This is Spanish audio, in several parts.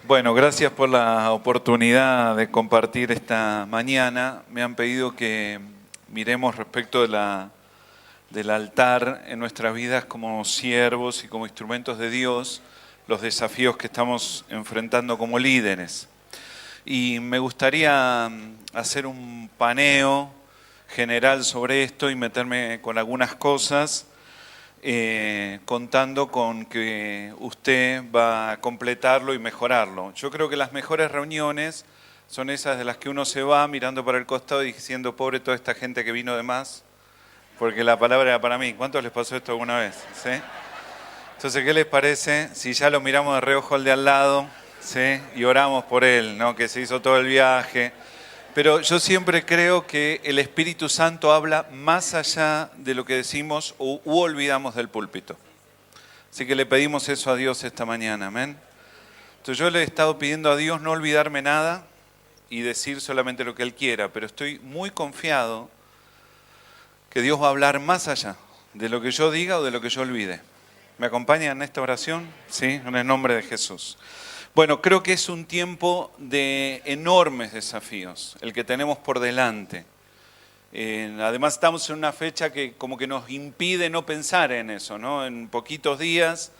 Bueno, gracias por la oportunidad de compartir esta mañana. Me han pedido que miremos respecto del altar en nuestras vidas como siervos y como instrumentos de Dios, los desafíos que estamos enfrentando como líderes. Y me gustaría hacer un paneo general sobre esto y meterme con algunas cosas, contando con que usted va a completarlo y mejorarlo. Yo creo que las mejores reuniones son esas de las que uno se va mirando para el costado y diciendo, pobre toda esta gente que vino de más, porque la palabra era para mí. ¿Cuántos les pasó esto alguna vez? ¿Sí? Entonces, ¿qué les parece si ya lo miramos de reojo al de al lado, ¿sí? Y oramos por él, ¿no? Que se hizo todo el viaje. Pero yo siempre creo que el Espíritu Santo habla más allá de lo que decimos u olvidamos del púlpito. Así que le pedimos eso a Dios esta mañana, amén. Entonces yo le he estado pidiendo a Dios no olvidarme nada y decir solamente lo que Él quiera, pero estoy muy confiado que Dios va a hablar más allá de lo que yo diga o de lo que yo olvide. ¿Me acompañan en esta oración? Sí, en el nombre de Jesús. Bueno, creo que es un tiempo de enormes desafíos, el que tenemos por delante. Además estamos en una fecha que como que nos impide no pensar en eso, ¿no? En poquitos días,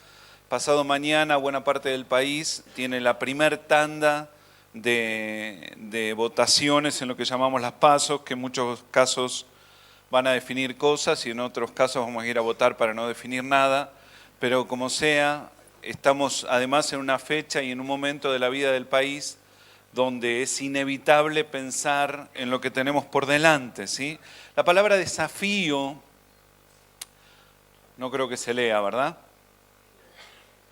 pasado mañana, buena parte del país tiene la primer tanda de votaciones en lo que llamamos las PASO, que en muchos casos van a definir cosas y en otros casos vamos a ir a votar para no definir nada, pero como sea, estamos además en una fecha y en un momento de la vida del país donde es inevitable pensar en lo que tenemos por delante, ¿sí? La palabra desafío no creo que se lea, ¿verdad?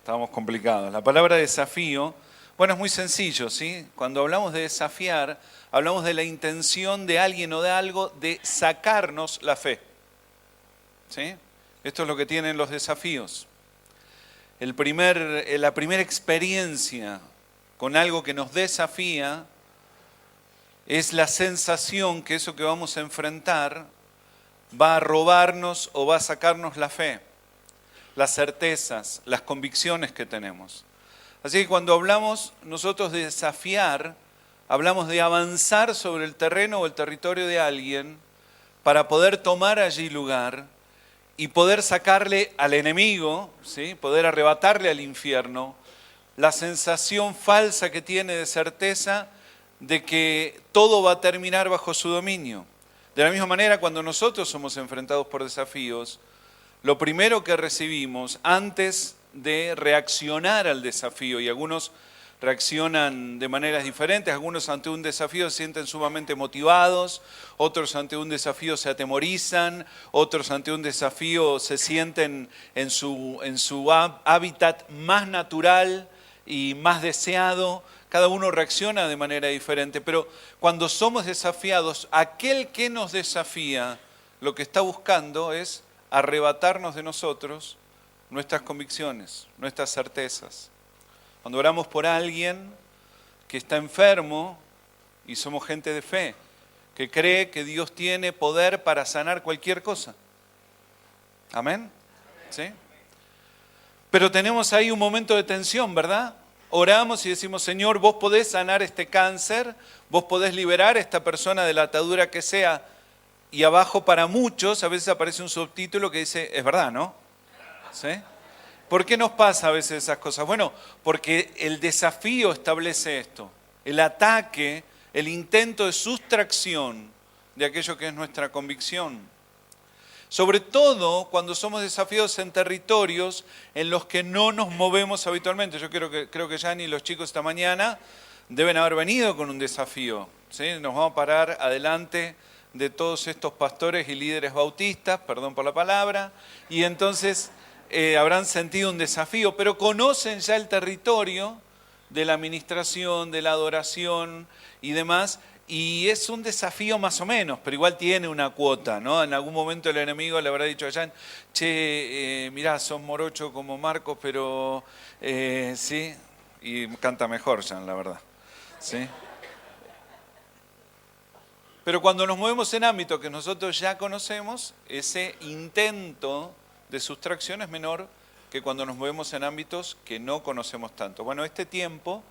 Estamos complicados. La palabra desafío, bueno, es muy sencillo, ¿sí? Cuando hablamos de desafiar, hablamos de la intención de alguien o de algo de sacarnos la fe, ¿sí? Esto es lo que tienen los desafíos. La primera experiencia con algo que nos desafía es la sensación que eso que vamos a enfrentar va a robarnos o va a sacarnos la fe, las certezas, las convicciones que tenemos. Así que cuando hablamos nosotros de desafiar, hablamos de avanzar sobre el terreno o el territorio de alguien para poder tomar allí lugar y poder sacarle al enemigo, ¿sí? Poder arrebatarle al infierno la sensación falsa que tiene de certeza de que todo va a terminar bajo su dominio. De la misma manera, cuando nosotros somos enfrentados por desafíos, lo primero que recibimos antes de reaccionar al desafío, y algunos reaccionan de maneras diferentes, algunos ante un desafío se sienten sumamente motivados, otros ante un desafío se atemorizan, otros ante un desafío se sienten en su hábitat más natural y más deseado. Cada uno reacciona de manera diferente, pero cuando somos desafiados, aquel que nos desafía lo que está buscando es arrebatarnos de nosotros nuestras convicciones, nuestras certezas. Cuando oramos por alguien que está enfermo y somos gente de fe, que cree que Dios tiene poder para sanar cualquier cosa. ¿Amén? ¿Sí? Pero tenemos ahí un momento de tensión, ¿verdad? Oramos y decimos, Señor, vos podés sanar este cáncer, vos podés liberar a esta persona de la atadura que sea. Y abajo para muchos a veces aparece un subtítulo que dice, es verdad, ¿no? ¿Sí? ¿Por qué nos pasa a veces esas cosas? Bueno, porque el desafío establece esto, el ataque, el intento de sustracción de aquello que es nuestra convicción. Sobre todo cuando somos desafiados en territorios en los que no nos movemos habitualmente. Yo creo que Jan y los chicos esta mañana deben haber venido con un desafío, ¿sí? Nos vamos a parar adelante de todos estos pastores y líderes bautistas, perdón por la palabra, y entonces habrán sentido un desafío, pero conocen ya el territorio de la administración, de la adoración y demás, y es un desafío más o menos, pero igual tiene una cuota, ¿no? En algún momento el enemigo le habrá dicho a Jan, che, mirá, sos morocho como Marcos, pero sí, y canta mejor Jan, la verdad, ¿sí? Pero cuando nos movemos en ámbitos que nosotros ya conocemos, ese intento de sustracción es menor que cuando nos movemos en ámbitos que no conocemos tanto. Bueno, este tiempo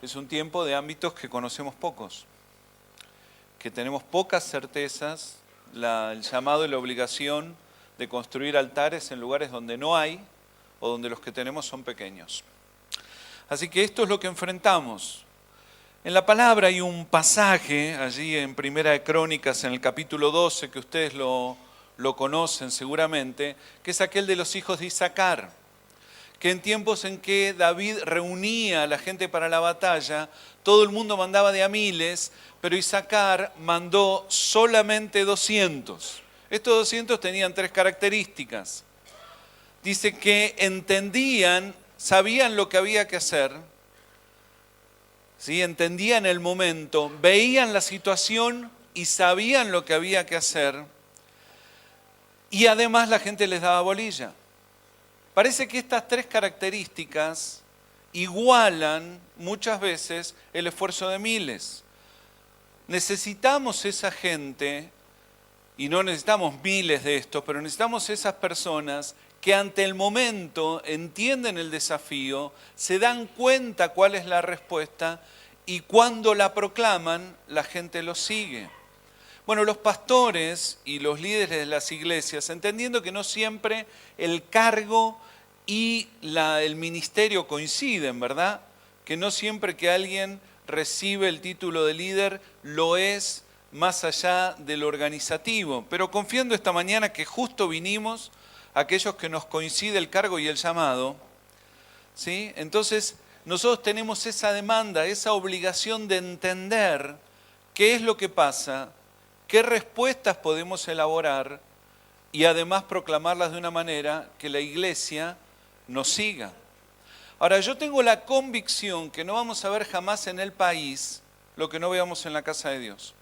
es un tiempo de ámbitos que conocemos pocos, que tenemos pocas certezas, el llamado y la obligación de construir altares en lugares donde no hay o donde los que tenemos son pequeños. Así que esto es lo que enfrentamos. En la palabra hay un pasaje allí en Primera de Crónicas, en el capítulo 12, que ustedes lo conocen seguramente, que es aquel de los hijos de Isaacar, que en tiempos en que David reunía a la gente para la batalla, todo el mundo mandaba de a miles, pero Isaacar mandó solamente 200. Estos 200 tenían 3 características. Dice que entendían, sabían lo que había que hacer, ¿sí? Entendían el momento, veían la situación y sabían lo que había que hacer. Y además la gente les daba bolilla. Parece que estas 3 características igualan muchas veces el esfuerzo de miles. Necesitamos esa gente, y no necesitamos miles de estos, pero necesitamos esas personas que ante el momento entienden el desafío, se dan cuenta cuál es la respuesta y cuando la proclaman, la gente lo sigue. Bueno, los pastores y los líderes de las iglesias, entendiendo que no siempre el cargo y el ministerio coinciden, ¿verdad? Que no siempre que alguien recibe el título de líder lo es más allá del organizativo. Pero confiando esta mañana que justo vinimos aquellos que nos coincide el cargo y el llamado, ¿sí? Entonces nosotros tenemos esa demanda, esa obligación de entender qué es lo que pasa, qué respuestas podemos elaborar y además proclamarlas de una manera que la iglesia nos siga. Ahora, yo tengo la convicción que no vamos a ver jamás en el país lo que no veamos en la casa de Dios.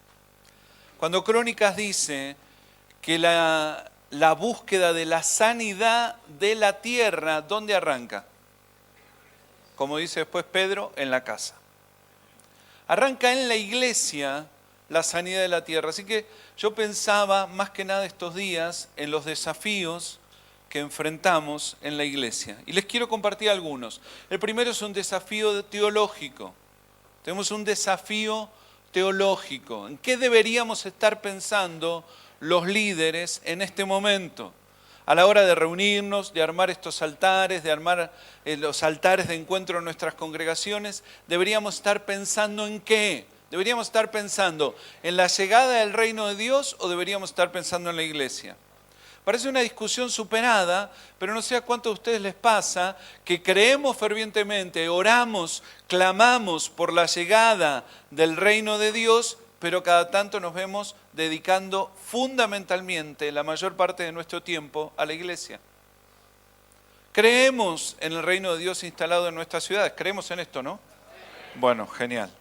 Cuando Crónicas dice que la búsqueda de la sanidad de la tierra, ¿dónde arranca? Como dice después Pedro, en la casa. Arranca en la iglesia la sanidad de la tierra. Así que yo pensaba más que nada estos días en los desafíos que enfrentamos en la iglesia. Y les quiero compartir algunos. El primero es un desafío teológico. Tenemos un desafío teológico. ¿En qué deberíamos estar pensando los líderes en este momento? A la hora de reunirnos, de armar estos altares, de armar los altares de encuentro en nuestras congregaciones, deberíamos estar pensando en qué. ¿Deberíamos estar pensando en la llegada del reino de Dios o deberíamos estar pensando en la iglesia? Parece una discusión superada, pero no sé a cuántos de ustedes les pasa que creemos fervientemente, oramos, clamamos por la llegada del reino de Dios, pero cada tanto nos vemos dedicando fundamentalmente la mayor parte de nuestro tiempo a la iglesia. Creemos en el reino de Dios instalado en nuestras ciudades, creemos en esto, ¿no? Bueno, genial.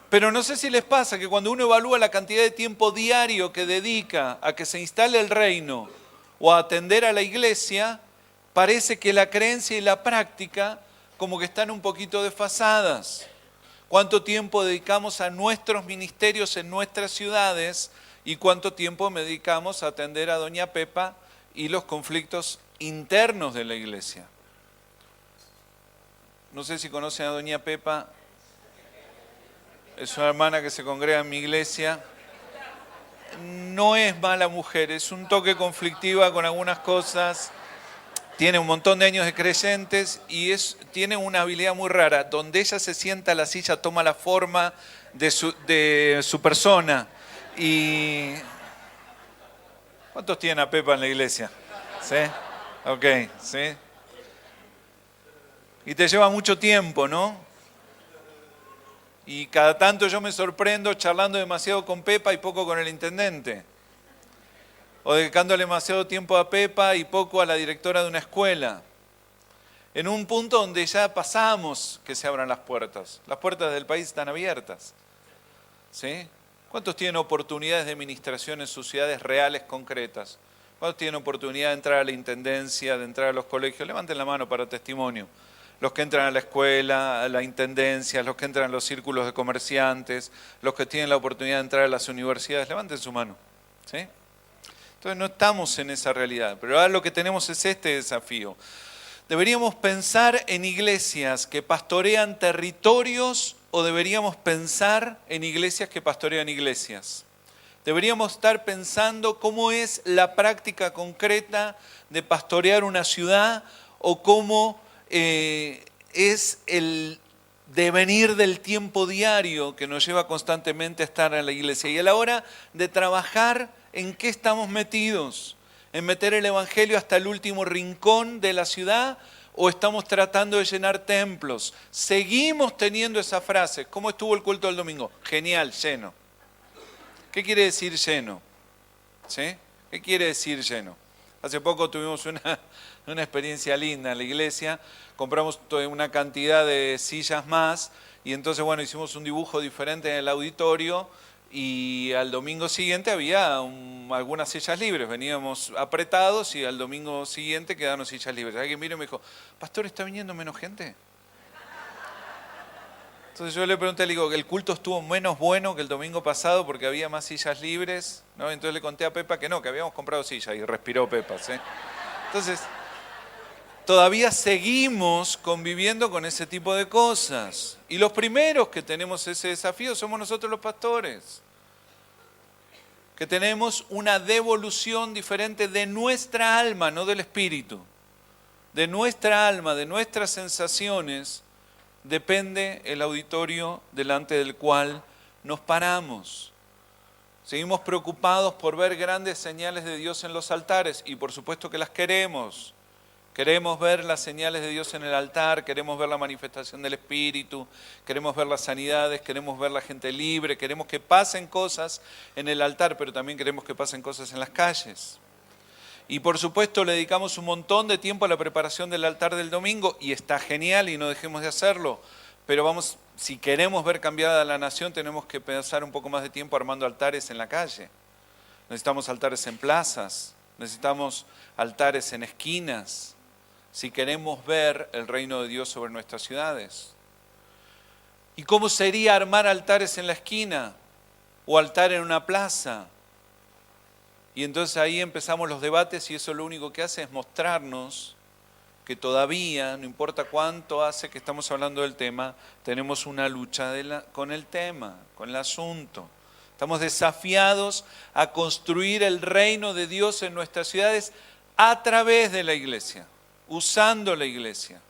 Pero no sé si les pasa que cuando uno evalúa la cantidad de tiempo diario que dedica a que se instale el reino o a atender a la iglesia, parece que la creencia y la práctica como que están un poquito desfasadas. ¿Cuánto tiempo dedicamos a nuestros ministerios en nuestras ciudades y cuánto tiempo dedicamos a atender a doña Pepa y los conflictos internos de la iglesia? No sé si conocen a doña Pepa. Es una hermana que se congrega en mi iglesia. No es mala mujer, es un toque conflictiva con algunas cosas. Tiene un montón de años de creyentes y tiene una habilidad muy rara. Donde ella se sienta, la silla toma la forma de su persona. Y ¿cuántos tienen a Pepa en la iglesia? ¿Sí? Ok, ¿sí? Y te lleva mucho tiempo, ¿no? Y cada tanto yo me sorprendo charlando demasiado con Pepa y poco con el intendente. O dedicándole demasiado tiempo a Pepa y poco a la directora de una escuela. En un punto donde ya pasamos que se abran las puertas. Las puertas del país están abiertas. ¿Sí? ¿Cuántos tienen oportunidades de administración en sus ciudades reales, concretas? ¿Cuántos tienen oportunidad de entrar a la intendencia, de entrar a los colegios? Levanten la mano para testimonio. Los que entran a la escuela, a la intendencia, los que entran a los círculos de comerciantes, los que tienen la oportunidad de entrar a las universidades, levanten su mano. ¿Sí? Entonces no estamos en esa realidad, pero ahora lo que tenemos es este desafío. ¿Deberíamos pensar en iglesias que pastorean territorios o deberíamos pensar en iglesias que pastorean iglesias? Deberíamos estar pensando cómo es la práctica concreta de pastorear una ciudad o cómo es el devenir del tiempo diario que nos lleva constantemente a estar en la iglesia. Y a la hora de trabajar, ¿en qué estamos metidos? ¿En meter el evangelio hasta el último rincón de la ciudad o estamos tratando de llenar templos? Seguimos teniendo esa frase. ¿Cómo estuvo el culto del domingo? Genial, lleno. ¿Qué quiere decir lleno? ¿Sí? ¿Qué quiere decir lleno? Hace poco tuvimos una experiencia linda en la iglesia, compramos una cantidad de sillas más y entonces, bueno, hicimos un dibujo diferente en el auditorio y al domingo siguiente había algunas sillas libres, veníamos apretados y al domingo siguiente quedaron sillas libres. Alguien miró y me dijo, pastor, ¿está viniendo menos gente? Entonces yo le pregunté, le digo, ¿el culto estuvo menos bueno que el domingo pasado porque había más sillas libres? ¿No? Entonces le conté a Pepa que no, que habíamos comprado sillas y respiró Pepa, ¿sí? Entonces, todavía seguimos conviviendo con ese tipo de cosas. Y los primeros que tenemos ese desafío somos nosotros los pastores. Que tenemos una devolución diferente de nuestra alma, no del espíritu. De nuestra alma, de nuestras sensaciones, depende el auditorio delante del cual nos paramos. Seguimos preocupados por ver grandes señales de Dios en los altares y por supuesto que las queremos. Queremos ver las señales de Dios en el altar, queremos ver la manifestación del Espíritu, queremos ver las sanidades, queremos ver la gente libre, queremos que pasen cosas en el altar, pero también queremos que pasen cosas en las calles. Y por supuesto le dedicamos un montón de tiempo a la preparación del altar del domingo y está genial y no dejemos de hacerlo. Pero si queremos ver cambiada la nación, tenemos que pasar un poco más de tiempo armando altares en la calle. Necesitamos altares en plazas, necesitamos altares en esquinas, si queremos ver el reino de Dios sobre nuestras ciudades. ¿Y cómo sería armar altares en la esquina o altar en una plaza? Y entonces ahí empezamos los debates y eso lo único que hace es mostrarnos que todavía, no importa cuánto hace que estamos hablando del tema, tenemos una lucha con el tema, con el asunto. Estamos desafiados a construir el reino de Dios en nuestras ciudades a través de la iglesia, usando la iglesia.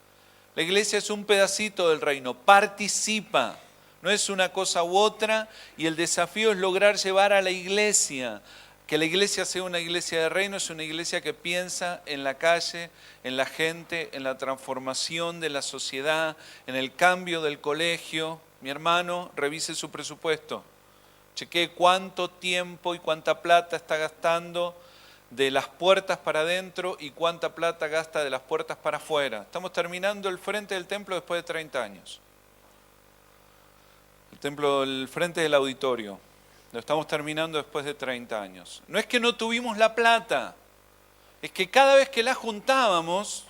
La iglesia es un pedacito del reino, participa, no es una cosa u otra y el desafío es lograr llevar a la iglesia. Que la iglesia sea una iglesia de reino, es una iglesia que piensa en la calle, en la gente, en la transformación de la sociedad, en el cambio del colegio. Mi hermano, revise su presupuesto. Chequee cuánto tiempo y cuánta plata está gastando de las puertas para adentro y cuánta plata gasta de las puertas para afuera. Estamos terminando el frente del templo después de 30 años. El frente del auditorio. Lo estamos terminando después de 30 años. No es que no tuvimos la plata, es que cada vez que la juntábamos,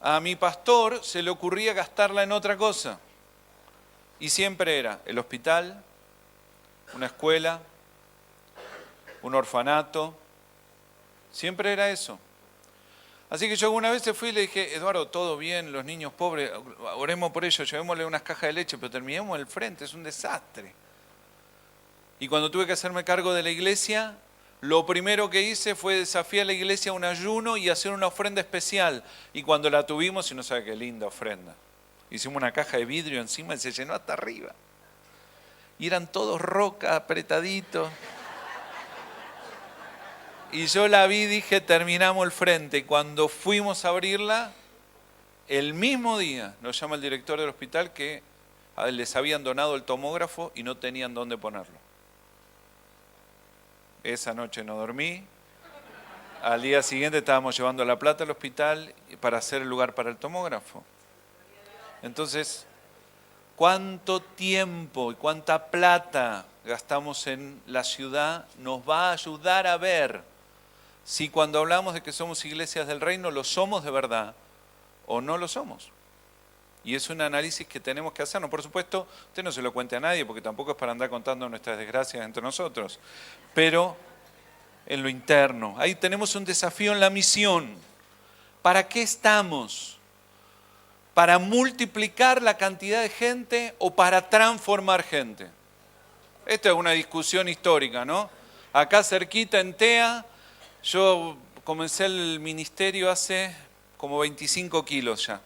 a mi pastor se le ocurría gastarla en otra cosa. Y siempre era el hospital, una escuela, un orfanato, siempre era eso. Así que yo alguna vez fui y le dije, Eduardo, todo bien, los niños pobres, oremos por ellos, llevémosle unas cajas de leche, pero terminemos el frente, es un desastre. Y cuando tuve que hacerme cargo de la iglesia, lo primero que hice fue desafiar a la iglesia a un ayuno y hacer una ofrenda especial. Y cuando la tuvimos, y no sabe qué linda ofrenda, hicimos una caja de vidrio encima y se llenó hasta arriba. Y eran todos roca, apretaditos. Y yo la vi y dije, terminamos el frente. Y cuando fuimos a abrirla, el mismo día nos llama el director del hospital que les habían donado el tomógrafo y no tenían dónde ponerlo. Esa noche no dormí. Al día siguiente estábamos llevando la plata al hospital para hacer el lugar para el tomógrafo. Entonces, ¿cuánto tiempo y cuánta plata gastamos en la ciudad nos va a ayudar a ver si cuando hablamos de que somos iglesias del reino lo somos de verdad o no lo somos? Y es un análisis que tenemos que hacernos. Por supuesto, usted no se lo cuente a nadie porque tampoco es para andar contando nuestras desgracias entre nosotros. Pero en lo interno, ahí tenemos un desafío en la misión. ¿Para qué estamos? ¿Para multiplicar la cantidad de gente o para transformar gente? Esta es una discusión histórica, ¿no? Acá cerquita en TEA, yo comencé el ministerio hace como 25 kilos ya.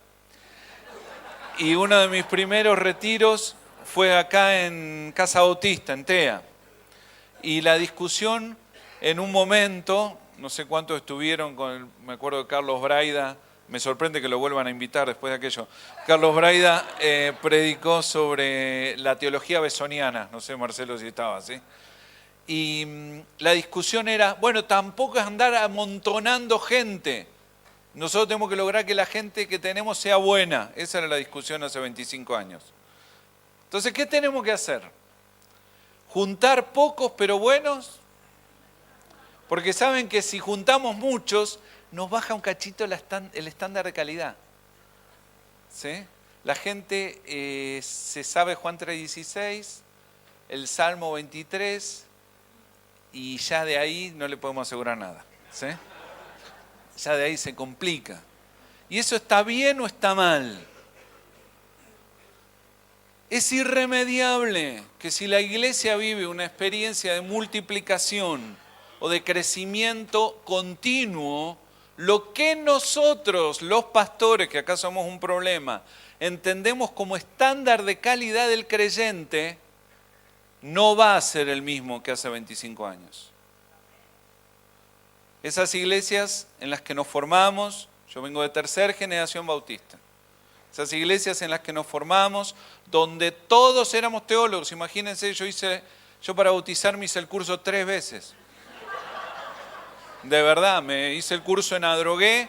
Y uno de mis primeros retiros fue acá en Casa Bautista, en TEA. Y la discusión en un momento, no sé cuántos estuvieron, me acuerdo de Carlos Braida, me sorprende que lo vuelvan a invitar después de aquello. Carlos Braida predicó sobre la teología besoniana, no sé Marcelo si estaba, ¿sí? Y la discusión era, bueno, tampoco es andar amontonando gente. Nosotros tenemos que lograr que la gente que tenemos sea buena. Esa era la discusión hace 25 años. Entonces, ¿qué tenemos que hacer? ¿Juntar pocos pero buenos? Porque saben que si juntamos muchos, nos baja un cachito el estándar de calidad. ¿Sí? La gente se sabe Juan 3:16, el Salmo 23, y ya de ahí no le podemos asegurar nada. ¿Sí? Ya de ahí se complica. ¿Y eso está bien o está mal? Es irremediable que si la iglesia vive una experiencia de multiplicación o de crecimiento continuo, lo que nosotros, los pastores, que acá somos un problema, entendemos como estándar de calidad del creyente, no va a ser el mismo que hace 25 años. Esas iglesias en las que nos formamos, yo vengo de tercera generación bautista, esas iglesias en las que nos formamos, donde todos éramos teólogos. Imagínense, yo para bautizarme hice el curso 3 veces. De verdad, me hice el curso en Adrogué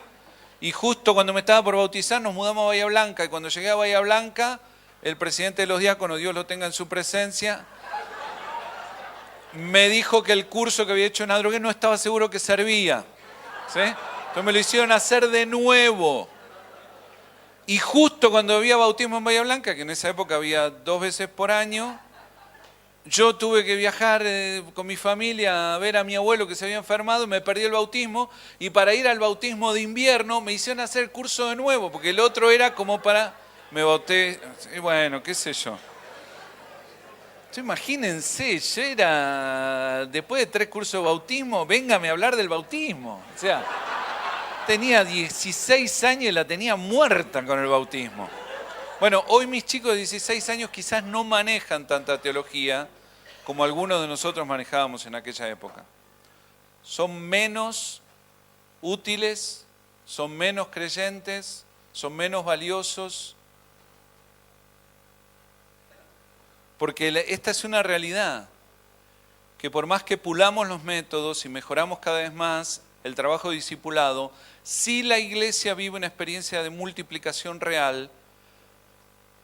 y justo cuando me estaba por bautizar nos mudamos a Bahía Blanca. Y cuando llegué a Bahía Blanca, el presidente de los diáconos, Dios lo tenga en su presencia, me dijo que el curso que había hecho en Adrogué no estaba seguro que servía. ¿Sí? Entonces me lo hicieron hacer de nuevo. Y justo cuando había bautismo en Bahía Blanca, que en esa época había 2 veces por año, yo tuve que viajar con mi familia a ver a mi abuelo que se había enfermado y me perdí el bautismo. Y para ir al bautismo de invierno me hicieron hacer el curso de nuevo, porque el otro era como para... Me bauté, y bueno, qué sé yo. Imagínense, yo era, después de 3 cursos de bautismo, véngame a hablar del bautismo. O sea, tenía 16 años y la tenía muerta con el bautismo. Bueno, hoy mis chicos de 16 años quizás no manejan tanta teología como algunos de nosotros manejábamos en aquella época. Son menos útiles, son menos creyentes, son menos valiosos. Porque esta es una realidad, que por más que pulamos los métodos y mejoramos cada vez más el trabajo de discipulado, si la iglesia vive una experiencia de multiplicación real,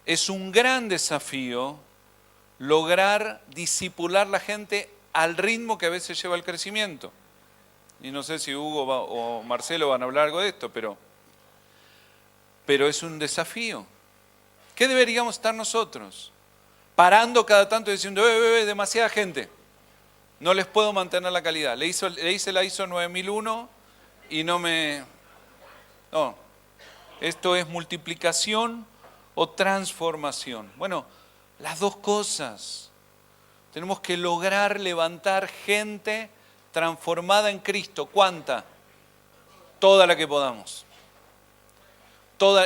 es un gran desafío lograr discipular la gente al ritmo que a veces lleva el crecimiento. Y no sé si Hugo o Marcelo van a hablar algo de esto, pero es un desafío. ¿Qué deberíamos estar nosotros? Parando cada tanto y diciendo, demasiada gente, no les puedo mantener la calidad. Le hice la ISO 9001 y no, esto es multiplicación o transformación. Bueno, las dos cosas. Tenemos que lograr levantar gente transformada en Cristo. ¿Cuánta? Toda la que podamos.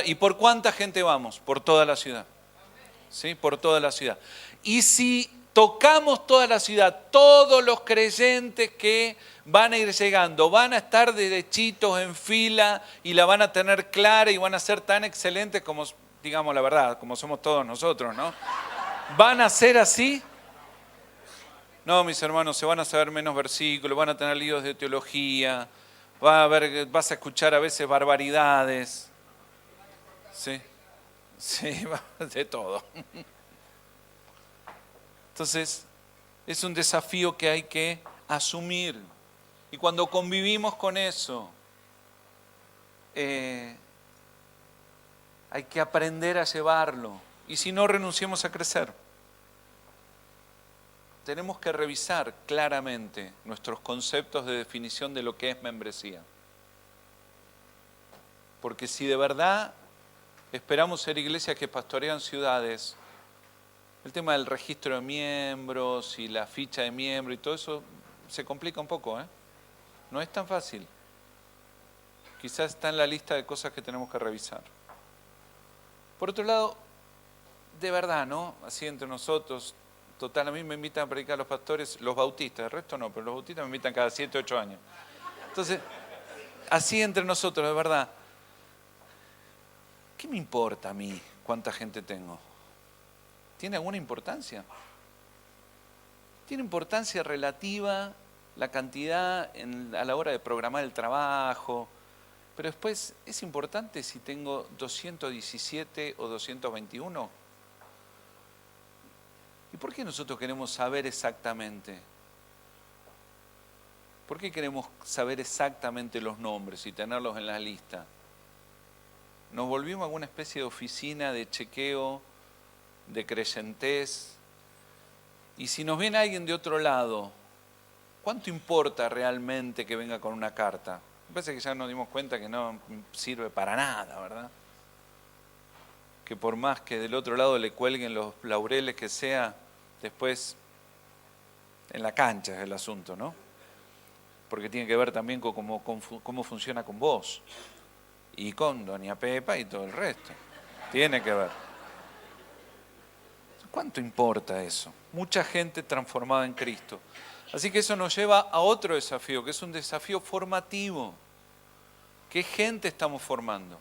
¿Y por cuánta gente vamos? Por toda la ciudad. ¿Sí? Por toda la ciudad. Y si tocamos toda la ciudad, todos los creyentes que van a ir llegando, van a estar derechitos en fila y la van a tener clara y van a ser tan excelentes como, digamos la verdad, como somos todos nosotros, ¿no? ¿Van a ser así? No, mis hermanos, se van a saber menos versículos, van a tener líos de teología, vas a escuchar a veces barbaridades. Sí. Sí, de todo. Entonces, es un desafío que hay que asumir. Y cuando convivimos con eso, hay que aprender a llevarlo. Y si no, renunciemos a crecer. Tenemos que revisar claramente nuestros conceptos de definición de lo que es membresía. Porque si de verdad esperamos ser iglesias que pastorean ciudades, el tema del registro de miembros y la ficha de miembro y todo eso se complica un poco, ¿eh? No es tan fácil. Quizás está en la lista de cosas que tenemos que revisar. Por otro lado, de verdad, ¿no? Así entre nosotros, total, a mí me invitan a predicar los pastores, los bautistas, el resto no, pero los bautistas me invitan cada 7, 8 años. Entonces, así entre nosotros, de verdad, ¿qué me importa a mí cuánta gente tengo? ¿Tiene alguna importancia? Tiene importancia relativa la cantidad a la hora de programar el trabajo, pero después, ¿es importante si tengo 217 o 221? ¿Y por qué nosotros queremos saber exactamente? ¿Por qué queremos saber exactamente los nombres y tenerlos en la lista? Nos volvimos alguna especie de oficina de chequeo, de creyentez. Y si nos viene alguien de otro lado, ¿cuánto importa realmente que venga con una carta? Me parece que ya nos dimos cuenta que no sirve para nada, ¿verdad? Que por más que del otro lado le cuelguen los laureles que sea, después en la cancha es el asunto, ¿no? Porque tiene que ver también con cómo funciona con vos y con doña Pepa y todo el resto. Tiene que ver. ¿Cuánto importa eso? Mucha gente transformada en Cristo. Así que eso nos lleva a otro desafío, que es un desafío formativo. ¿Qué gente estamos formando?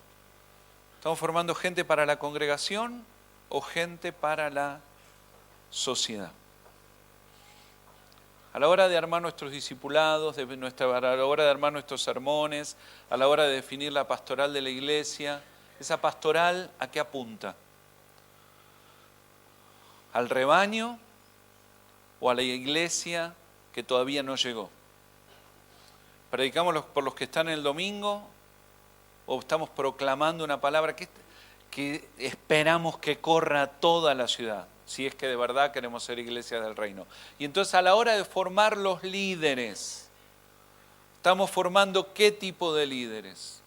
¿Estamos formando gente para la congregación o gente para la sociedad? A la hora de armar nuestros discipulados, a la hora de armar nuestros sermones, a la hora de definir la pastoral de la iglesia, ¿esa pastoral a qué apunta? ¿Al rebaño o a la iglesia que todavía no llegó? ¿Predicamos por los que están en el domingo o estamos proclamando una palabra que esperamos que corra toda la ciudad? Si es que de verdad queremos ser iglesias del reino. Y entonces a la hora de formar los líderes, estamos formando ¿qué tipo de líderes?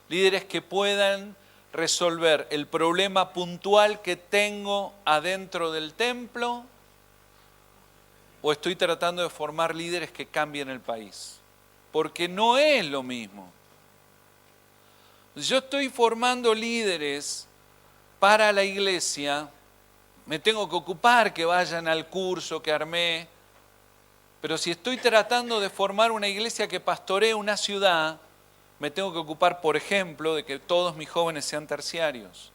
Líderes que puedan resolver el problema puntual que tengo adentro del templo, o estoy tratando de formar líderes que cambien el país. Porque no es lo mismo. Yo estoy formando líderes para la iglesia, me tengo que ocupar que vayan al curso que armé, pero si estoy tratando de formar una iglesia que pastoree una ciudad, me tengo que ocupar, por ejemplo, de que todos mis jóvenes sean terciarios.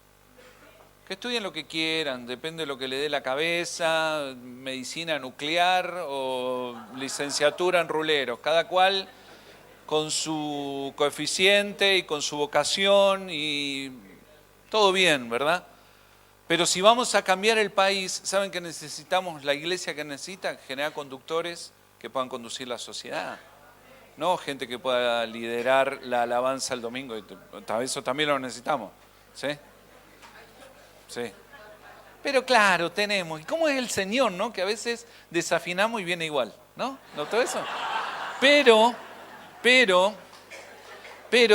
Que estudien lo que quieran, depende de lo que le dé la cabeza, medicina nuclear o licenciatura en ruleros, cada cual con su coeficiente y con su vocación y todo bien, ¿verdad? Pero si vamos a cambiar el país, ¿saben que necesitamos? La iglesia que necesita generar conductores que puedan conducir la sociedad. No gente que pueda liderar la alabanza el domingo. Eso también lo necesitamos. ¿Sí? Sí. Pero claro, tenemos. ¿Y cómo es el Señor, no? Que a veces desafinamos y viene igual, ¿no? ¿Notó eso? Pero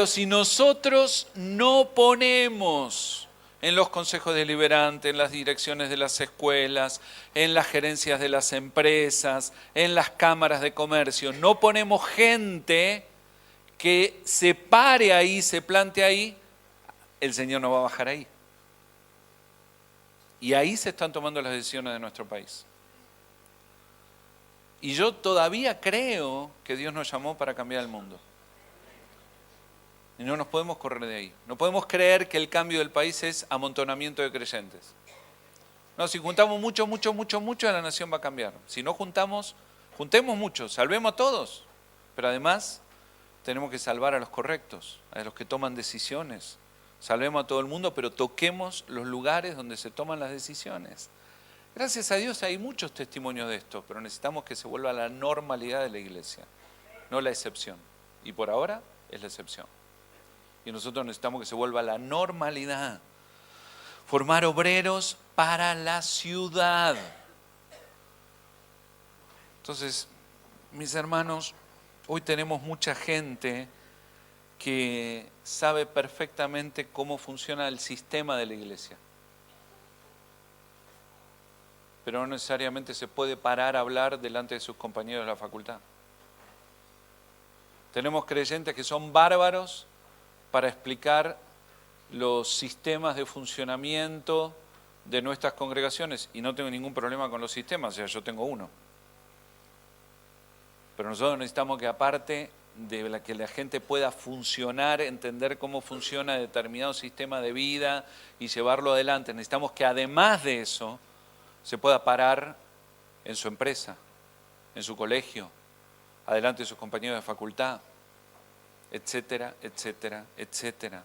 si nosotros no ponemos en los consejos deliberantes, en las direcciones de las escuelas, en las gerencias de las empresas, en las cámaras de comercio, no ponemos gente que se pare ahí, se plante ahí, el Señor no va a bajar ahí. Y ahí se están tomando las decisiones de nuestro país. Y yo todavía creo que Dios nos llamó para cambiar el mundo. Y no nos podemos correr de ahí. No podemos creer que el cambio del país es amontonamiento de creyentes. No, si juntamos mucho, la nación va a cambiar. Si no juntemos mucho, salvemos a todos. Pero además tenemos que salvar a los correctos, a los que toman decisiones. Salvemos a todo el mundo, pero toquemos los lugares donde se toman las decisiones. Gracias a Dios hay muchos testimonios de esto, pero necesitamos que se vuelva la normalidad de la iglesia, no la excepción. Y por ahora es la excepción. Y nosotros necesitamos que se vuelva la normalidad. Formar obreros para la ciudad. Entonces, mis hermanos, hoy tenemos mucha gente que sabe perfectamente cómo funciona el sistema de la iglesia. Pero no necesariamente se puede parar a hablar delante de sus compañeros de la facultad. Tenemos creyentes que son bárbaros para explicar los sistemas de funcionamiento de nuestras congregaciones, y no tengo ningún problema con los sistemas, o sea, yo tengo uno. Pero nosotros necesitamos que, aparte de que la gente pueda funcionar, entender cómo funciona determinado sistema de vida y llevarlo adelante, necesitamos que además de eso se pueda parar en su empresa, en su colegio, adelante de sus compañeros de facultad, etcétera, etcétera, etcétera.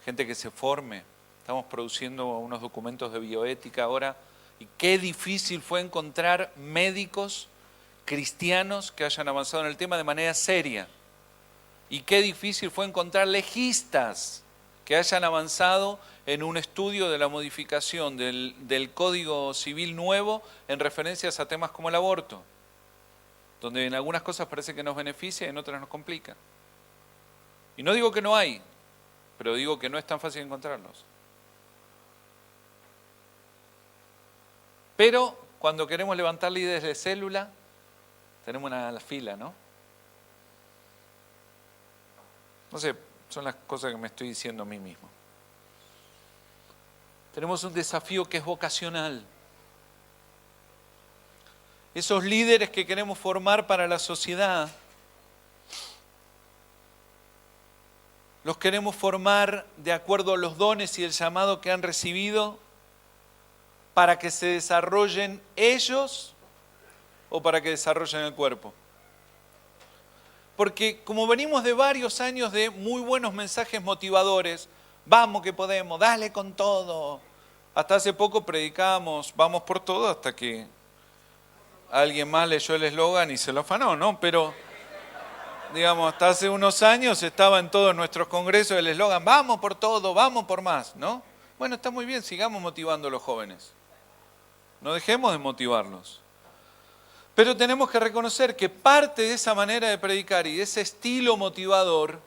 Gente que se forme. Estamos produciendo unos documentos de bioética ahora, y qué difícil fue encontrar médicos cristianos que hayan avanzado en el tema de manera seria. Y qué difícil fue encontrar legistas que hayan avanzado en un estudio de la modificación del Código Civil nuevo en referencias a temas como el aborto, donde en algunas cosas parece que nos beneficia y en otras nos complica. Y no digo que no hay, pero digo que no es tan fácil encontrarlos. Pero cuando queremos levantar líderes de célula, tenemos una fila, ¿no? No sé, son las cosas que me estoy diciendo a mí mismo. Tenemos un desafío que es vocacional. Esos líderes que queremos formar para la sociedad, los queremos formar de acuerdo a los dones y el llamado que han recibido, para que se desarrollen ellos o para que desarrollen el cuerpo. Porque como venimos de varios años de muy buenos mensajes motivadores, vamos que podemos, dale con todo. Hasta hace poco predicábamos, vamos por todo, hasta que alguien más leyó el eslogan y se lo afanó, ¿no? Pero, digamos, hasta hace unos años estaba en todos nuestros congresos el eslogan, vamos por todo, vamos por más, ¿no? Bueno, está muy bien, sigamos motivando a los jóvenes. No dejemos de motivarlos. Pero tenemos que reconocer que parte de esa manera de predicar y de ese estilo motivador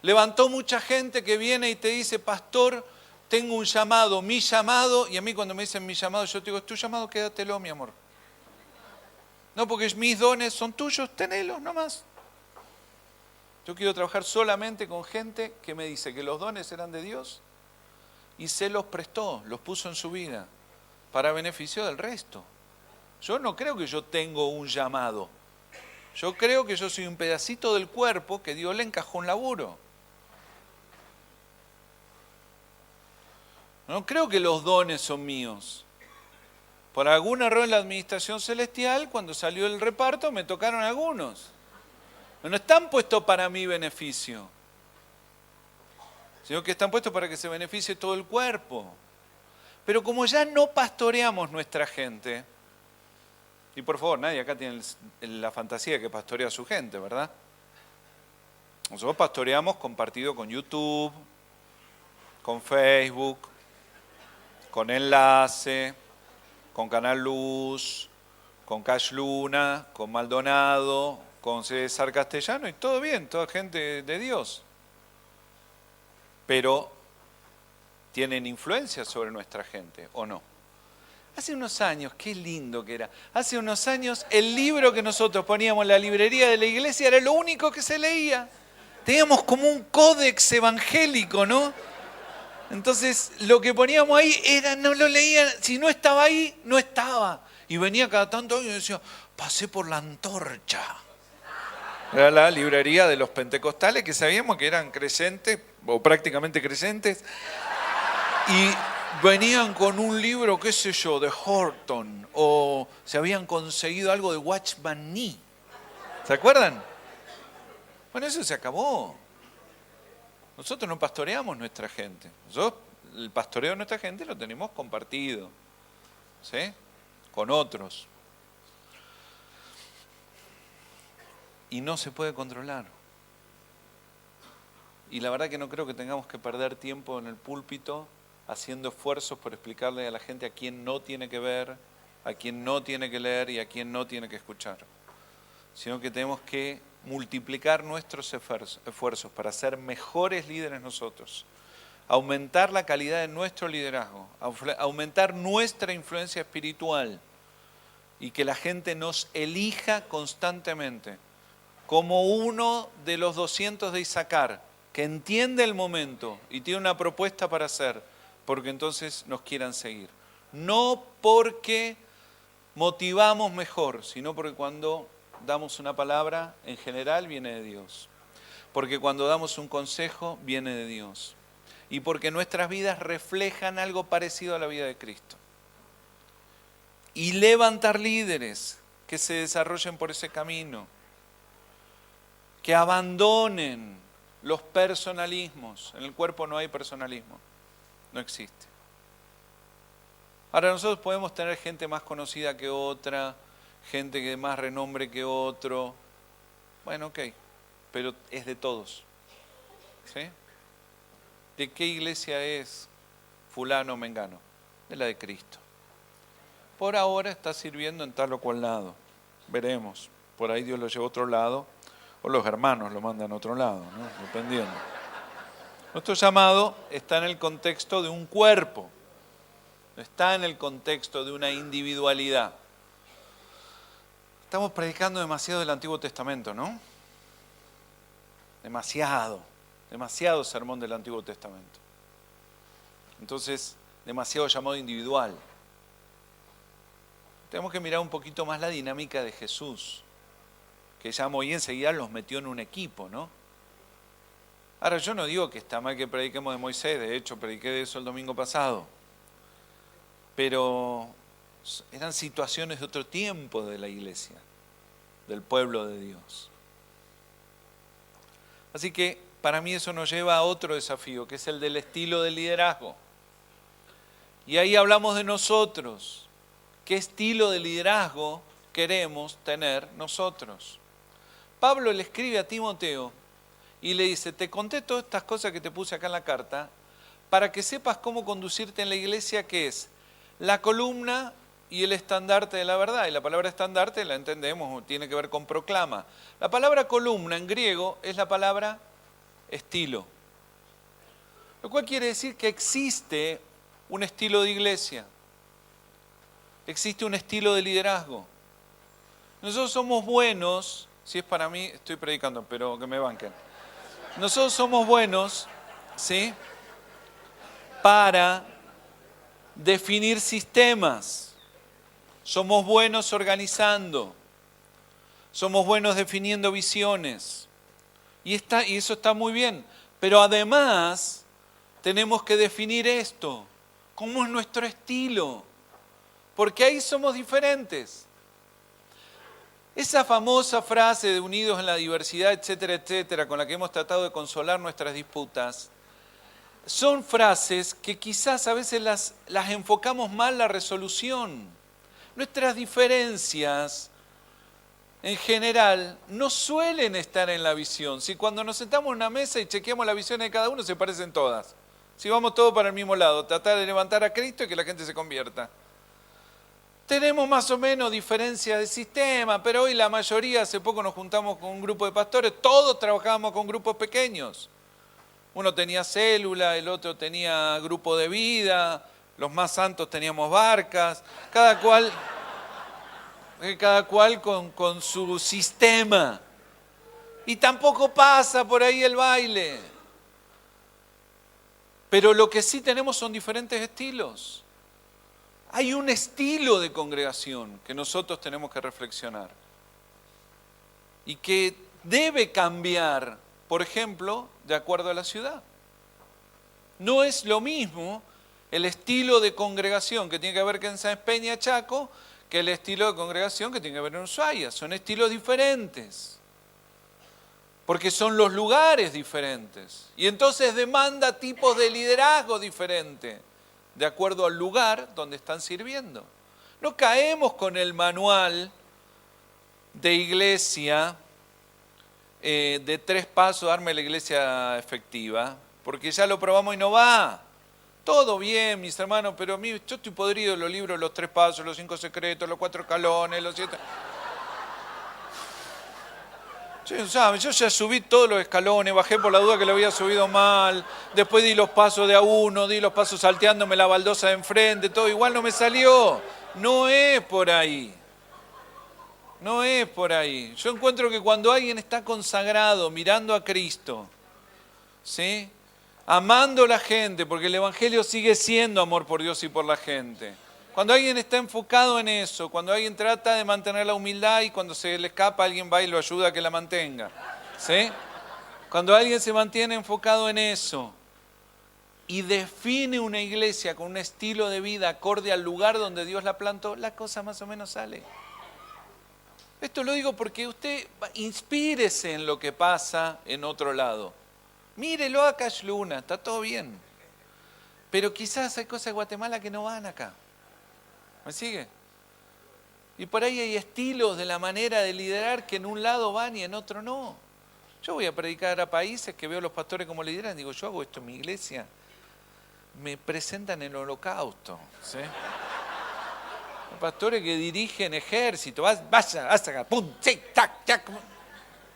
levantó mucha gente que viene y te dice, pastor, tengo un llamado, mi llamado, y a mí cuando me dicen mi llamado, yo te digo, es tu llamado, quédatelo, mi amor. No, porque mis dones son tuyos, tenelos nomás. Yo quiero trabajar solamente con gente que me dice que los dones eran de Dios y se los prestó, los puso en su vida para beneficio del resto. Yo no creo que yo tengo un llamado. Yo creo que yo soy un pedacito del cuerpo que Dios le encajó un laburo. No creo que los dones son míos. Por algún error en la administración celestial, cuando salió el reparto, me tocaron algunos. No están puestos para mi beneficio, sino que están puestos para que se beneficie todo el cuerpo. Pero como ya no pastoreamos nuestra gente, y por favor, nadie acá tiene la fantasía de que pastorea a su gente, ¿verdad? Nosotros pastoreamos compartido con YouTube, con Facebook, con Enlace, con Canal Luz, con Cash Luna, con Maldonado, con César Castellano, y todo bien, toda gente de Dios. Pero tienen influencia sobre nuestra gente, ¿o no? Hace unos años, qué lindo que era, hace unos años el libro que nosotros poníamos en la librería de la iglesia era lo único que se leía. Teníamos como un códex evangélico, ¿no? Entonces lo que poníamos ahí era, no lo leían, si no estaba ahí, no estaba. Y venía cada tanto años y decía, pasé por la antorcha. Era la librería de los pentecostales que sabíamos que eran creyentes, o prácticamente creyentes, y venían con un libro, qué sé yo, de Horton, o se habían conseguido algo de Watchman Nee. ¿Se acuerdan? Bueno, eso se acabó. Nosotros no pastoreamos nuestra gente. Nosotros, el pastoreo de nuestra gente lo tenemos compartido, ¿sí? Con otros. Y no se puede controlar. Y la verdad que no creo que tengamos que perder tiempo en el púlpito haciendo esfuerzos por explicarle a la gente a quién no tiene que ver, a quién no tiene que leer y a quién no tiene que escuchar. Sino que tenemos que multiplicar nuestros esfuerzos para ser mejores líderes nosotros, aumentar la calidad de nuestro liderazgo, aumentar nuestra influencia espiritual y que la gente nos elija constantemente como uno de los 200 de Isaacar, que entiende el momento y tiene una propuesta para hacer, porque entonces nos quieran seguir. No porque motivamos mejor, sino porque cuando damos una palabra, en general viene de Dios. Porque cuando damos un consejo, viene de Dios. Y porque nuestras vidas reflejan algo parecido a la vida de Cristo. Y levantar líderes que se desarrollen por ese camino, que abandonen los personalismos. En el cuerpo no hay personalismo, no existe. Ahora nosotros podemos tener gente más conocida que otra, gente de más renombre que otro. Bueno, ok, pero es de todos. ¿Sí? ¿De qué iglesia es fulano o mengano? De la de Cristo. Por ahora está sirviendo en tal o cual lado. Veremos. Por ahí Dios lo lleva a otro lado, o los hermanos lo mandan a otro lado, ¿no? Dependiendo. Nuestro llamado está en el contexto de un cuerpo. Está en el contexto de una individualidad. Estamos predicando demasiado del Antiguo Testamento, ¿no? Demasiado sermón del Antiguo Testamento. Entonces, demasiado llamado individual. Tenemos que mirar un poquito más la dinámica de Jesús, que ya muy enseguida los metió en un equipo, ¿no? Ahora, yo no digo que está mal que prediquemos de Moisés, de hecho, prediqué de eso el domingo pasado. Pero eran situaciones de otro tiempo de la iglesia, del pueblo de Dios. Así que para mí eso nos lleva a otro desafío, que es el del estilo de liderazgo. Y ahí hablamos de nosotros. ¿Qué estilo de liderazgo queremos tener nosotros? Pablo le escribe a Timoteo y le dice, te conté todas estas cosas que te puse acá en la carta para que sepas cómo conducirte en la iglesia, que es la columna y el estandarte de la verdad. Y la palabra estandarte la entendemos, tiene que ver con proclama. La palabra columna en griego es la palabra estilo. Lo cual quiere decir que existe un estilo de iglesia. Existe un estilo de liderazgo. Nosotros somos buenos, si es para mí, estoy predicando, pero que me banquen. Nosotros somos buenos, ¿sí?, para definir sistemas. Somos buenos organizando. Somos buenos definiendo visiones. Y eso está muy bien. Pero además tenemos que definir esto. ¿Cómo es nuestro estilo? Porque ahí somos diferentes. Esa famosa frase de unidos en la diversidad, etcétera, etcétera, con la que hemos tratado de consolar nuestras disputas, son frases que quizás a veces las enfocamos mal la resolución. Nuestras diferencias, en general, no suelen estar en la visión. Si cuando nos sentamos en una mesa y chequeamos la visión de cada uno, se parecen todas. Si vamos todos para el mismo lado, tratar de levantar a Cristo y que la gente se convierta. Tenemos más o menos diferencias de sistema, pero hoy la mayoría, hace poco nos juntamos con un grupo de pastores, todos trabajábamos con grupos pequeños. Uno tenía célula, el otro tenía grupo de vida, los más santos teníamos barcas, cada cual con su sistema. Y tampoco pasa por ahí el baile. Pero lo que sí tenemos son diferentes estilos. Hay un estilo de congregación que nosotros tenemos que reflexionar y que debe cambiar, por ejemplo, de acuerdo a la ciudad. No es lo mismo el estilo de congregación que tiene que ver en Sáenz Peña, Chaco, que el estilo de congregación que tiene que ver en Ushuaia. Son estilos diferentes, porque son los lugares diferentes. Y entonces demanda tipos de liderazgo diferentes, de acuerdo al lugar donde están sirviendo. No caemos con el manual de iglesia de 3 pasos, darme la iglesia efectiva, porque ya lo probamos y no va. Todo bien, mis hermanos, pero a mí, yo estoy podrido de los libros, los 3 pasos, los 5 secretos, los 4 escalones, los 7... Sí, ¿sabe? Yo ya subí todos los escalones, bajé por la duda que lo había subido mal, después di los pasos de a uno, di los pasos salteándome la baldosa de enfrente, todo igual no me salió. No es por ahí. No es por ahí. Yo encuentro que cuando alguien está consagrado, mirando a Cristo, ¿sí? Amando a la gente, porque el Evangelio sigue siendo amor por Dios y por la gente. Cuando alguien está enfocado en eso, cuando alguien trata de mantener la humildad y cuando se le escapa alguien va y lo ayuda a que la mantenga. ¿Sí? Cuando alguien se mantiene enfocado en eso y define una iglesia con un estilo de vida acorde al lugar donde Dios la plantó, la cosa más o menos sale. Esto lo digo porque usted inspírese en lo que pasa en otro lado. Mírelo a Cash Luna, está todo bien. Pero quizás hay cosas de Guatemala que no van acá. ¿Me sigue? Y por ahí hay estilos de la manera de liderar que en un lado van y en otro no. Yo voy a predicar a países que veo a los pastores como lideran, digo, yo hago esto en mi iglesia. Me presentan el holocausto. ¿Sí? Los pastores que dirigen ejército, vaya, hasta acá, pum, tic, tac, tac.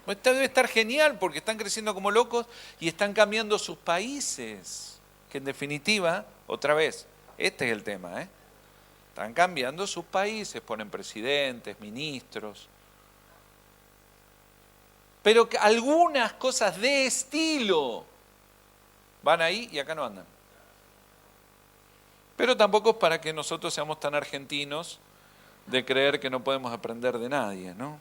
Esto debe estar genial porque están creciendo como locos y están cambiando sus países. Que en definitiva, otra vez, este es el tema, Están cambiando sus países, ponen presidentes, ministros. Pero que algunas cosas de estilo van ahí y acá no andan. Pero tampoco es para que nosotros seamos tan argentinos de creer que no podemos aprender de nadie, ¿no?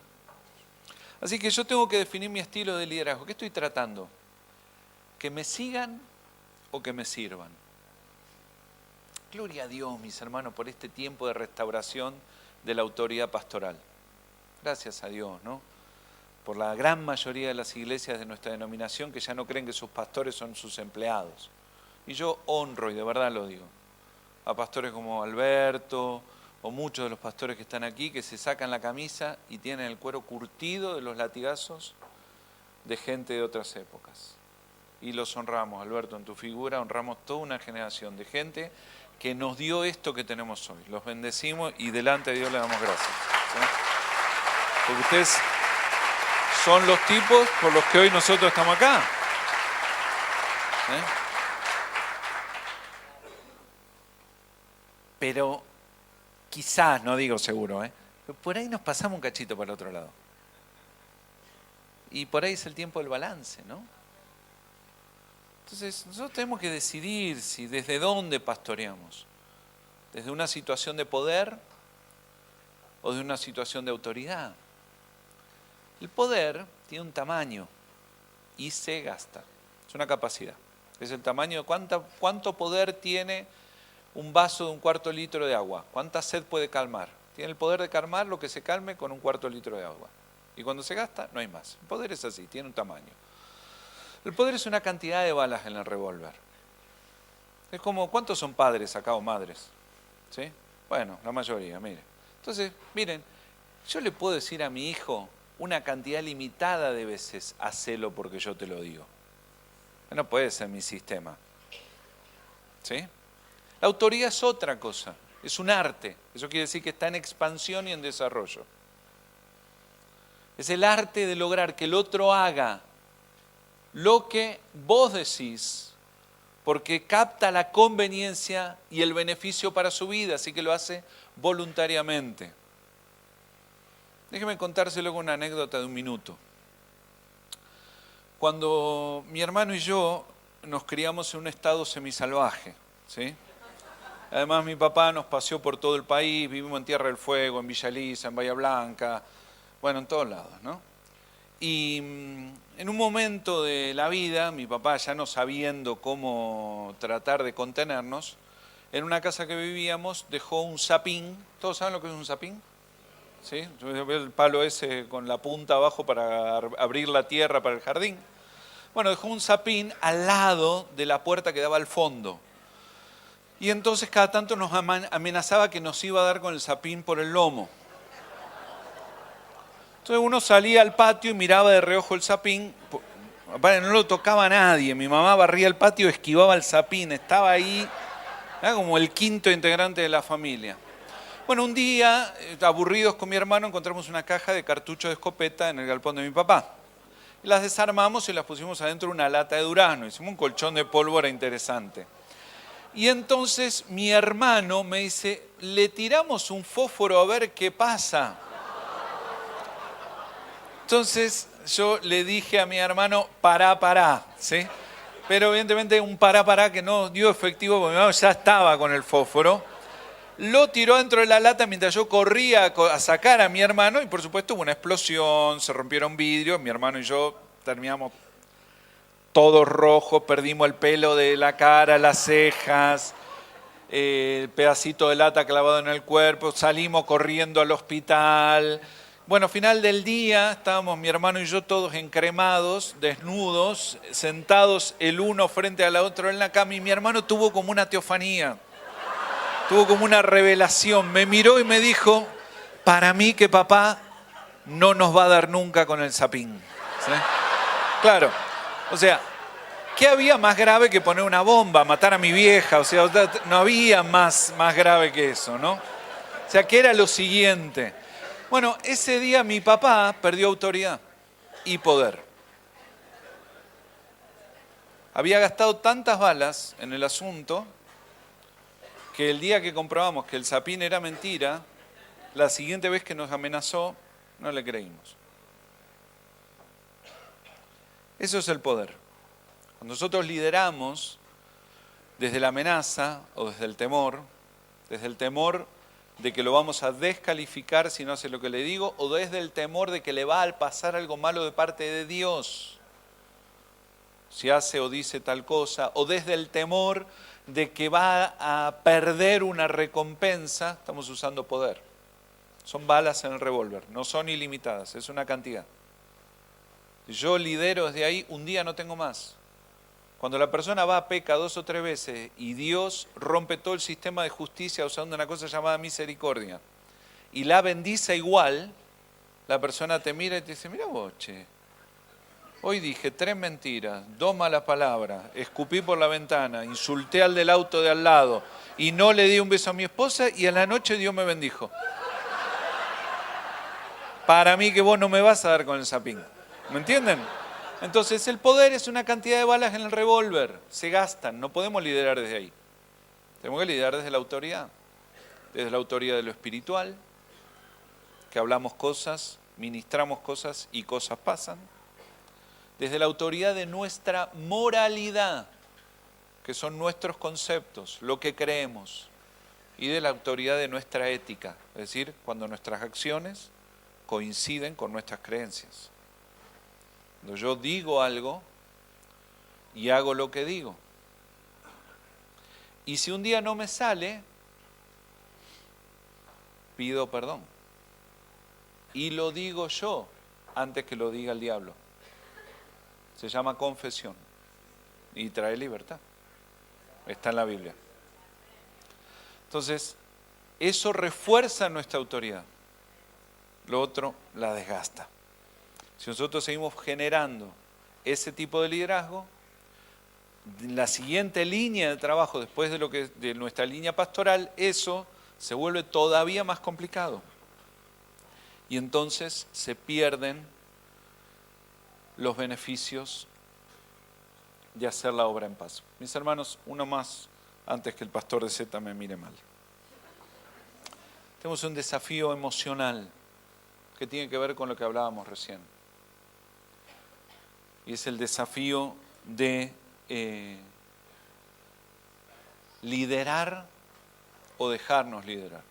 Así que yo tengo que definir mi estilo de liderazgo. ¿Qué estoy tratando? ¿Que me sigan o que me sirvan? Gloria a Dios, mis hermanos, por este tiempo de restauración de la autoridad pastoral. Gracias a Dios, ¿no? Por la gran mayoría de las iglesias de nuestra denominación que ya no creen que sus pastores son sus empleados. Y yo honro, y de verdad lo digo, a pastores como Alberto o muchos de los pastores que están aquí que se sacan la camisa y tienen el cuero curtido de los latigazos de gente de otras épocas. Y los honramos, Alberto, en tu figura, honramos toda una generación de gente que nos dio esto que tenemos hoy. Los bendecimos y delante de Dios le damos gracias. ¿Sí? Porque ustedes son los tipos por los que hoy nosotros estamos acá. ¿Sí? Pero quizás, no digo seguro, pero por ahí nos pasamos un cachito para el otro lado. Y por ahí es el tiempo del balance, ¿no? Entonces, nosotros tenemos que decidir si desde dónde pastoreamos. ¿Desde una situación de poder o de una situación de autoridad? El poder tiene un tamaño y se gasta. Es una capacidad. Es el tamaño de cuánto poder tiene un vaso de 1/4 litro de agua. ¿Cuánta sed puede calmar? Tiene el poder de calmar lo que se calme con 1/4 litro de agua. Y cuando se gasta, no hay más. El poder es así, tiene un tamaño. El poder es una cantidad de balas en el revólver. Es como, ¿cuántos son padres acá o madres? ¿Sí? Bueno, la mayoría, mire. Entonces, miren, yo le puedo decir a mi hijo una cantidad limitada de veces, hacelo porque yo te lo digo. No puede ser mi sistema. ¿Sí? La autoridad es otra cosa, es un arte. Eso quiere decir que está en expansión y en desarrollo. Es el arte de lograr que el otro haga lo que vos decís, porque capta la conveniencia y el beneficio para su vida, así que lo hace voluntariamente. Déjeme contárselo con una anécdota de 1 minuto. Cuando mi hermano y yo nos criamos en un estado semisalvaje, ¿sí? Además mi papá nos paseó por todo el país, vivimos en Tierra del Fuego, en Villa Elisa, en Bahía Blanca, bueno, en todos lados, ¿no? Y en un momento de la vida, mi papá ya no sabiendo cómo tratar de contenernos, en una casa que vivíamos dejó un sapín. ¿Todos saben lo que es un sapín? ¿Sí? El palo ese con la punta abajo para abrir la tierra para el jardín. Bueno, dejó un sapín al lado de la puerta que daba al fondo. Y entonces cada tanto nos amenazaba que nos iba a dar con el sapín por el lomo. Entonces uno salía al patio y miraba de reojo el sapín. No lo tocaba a nadie. Mi mamá barría el patio, esquivaba el sapín. Estaba ahí, era como el quinto integrante de la familia. Bueno, un día, aburridos con mi hermano, encontramos una caja de cartuchos de escopeta en el galpón de mi papá. Las desarmamos y las pusimos adentro de una lata de durazno. Hicimos un colchón de pólvora interesante. Y entonces mi hermano me dice, le tiramos un fósforo a ver qué pasa. Entonces yo le dije a mi hermano, pará, ¿sí? Pero evidentemente un pará que no dio efectivo porque mi hermano ya estaba con el fósforo. Lo tiró dentro de la lata mientras yo corría a sacar a mi hermano y por supuesto hubo una explosión, se rompieron vidrios, mi hermano y yo terminamos todos rojos, perdimos el pelo de la cara, las cejas, el pedacito de lata clavado en el cuerpo, salimos corriendo al hospital. Bueno, final del día estábamos mi hermano y yo todos encremados, desnudos, sentados el uno frente al otro en la cama y mi hermano tuvo como una teofanía, tuvo como una revelación. Me miró y me dijo, para mí que papá no nos va a dar nunca con el sapín. ¿Sí? Claro, o sea, ¿qué había más grave que poner una bomba, matar a mi vieja? O sea, no había más grave que eso, ¿no? O sea, ¿qué era lo siguiente? Bueno, ese día mi papá perdió autoridad y poder. Había gastado tantas balas en el asunto que el día que comprobamos que el sapín era mentira, la siguiente vez que nos amenazó, no le creímos. Eso es el poder. Cuando nosotros lideramos desde la amenaza o desde el temor de que lo vamos a descalificar si no hace lo que le digo, o desde el temor de que le va a pasar algo malo de parte de Dios, si hace o dice tal cosa, o desde el temor de que va a perder una recompensa, estamos usando poder. Son balas en el revólver, no son ilimitadas, es una cantidad. Si yo lidero desde ahí, un día no tengo más. Cuando la persona va a peca 2 o 3 veces y Dios rompe todo el sistema de justicia usando una cosa llamada misericordia y la bendice igual, la persona te mira y te dice, mira vos, che, hoy dije 3 mentiras, 2 malas palabras, escupí por la ventana, insulté al del auto de al lado y no le di un beso a mi esposa y a la noche Dios me bendijo. Para mí que vos no me vas a dar con el sapín. ¿Me entienden? Entonces el poder es una cantidad de balas en el revólver, se gastan, no podemos liderar desde ahí. Tenemos que liderar desde la autoridad de lo espiritual, que hablamos cosas, ministramos cosas y cosas pasan. Desde la autoridad de nuestra moralidad, que son nuestros conceptos, lo que creemos, y de la autoridad de nuestra ética, es decir, cuando nuestras acciones coinciden con nuestras creencias. Cuando yo digo algo y hago lo que digo. Y si un día no me sale, pido perdón. Y lo digo yo antes que lo diga el diablo. Se llama confesión y trae libertad. Está en la Biblia. Entonces, eso refuerza nuestra autoridad. Lo otro la desgasta. Si nosotros seguimos generando ese tipo de liderazgo, la siguiente línea de trabajo después de nuestra línea pastoral, eso se vuelve todavía más complicado. Y entonces se pierden los beneficios de hacer la obra en paz. Mis hermanos, uno más antes que el pastor de Z me mire mal. Tenemos un desafío emocional que tiene que ver con lo que hablábamos recién. Y es el desafío de liderar o dejarnos liderar.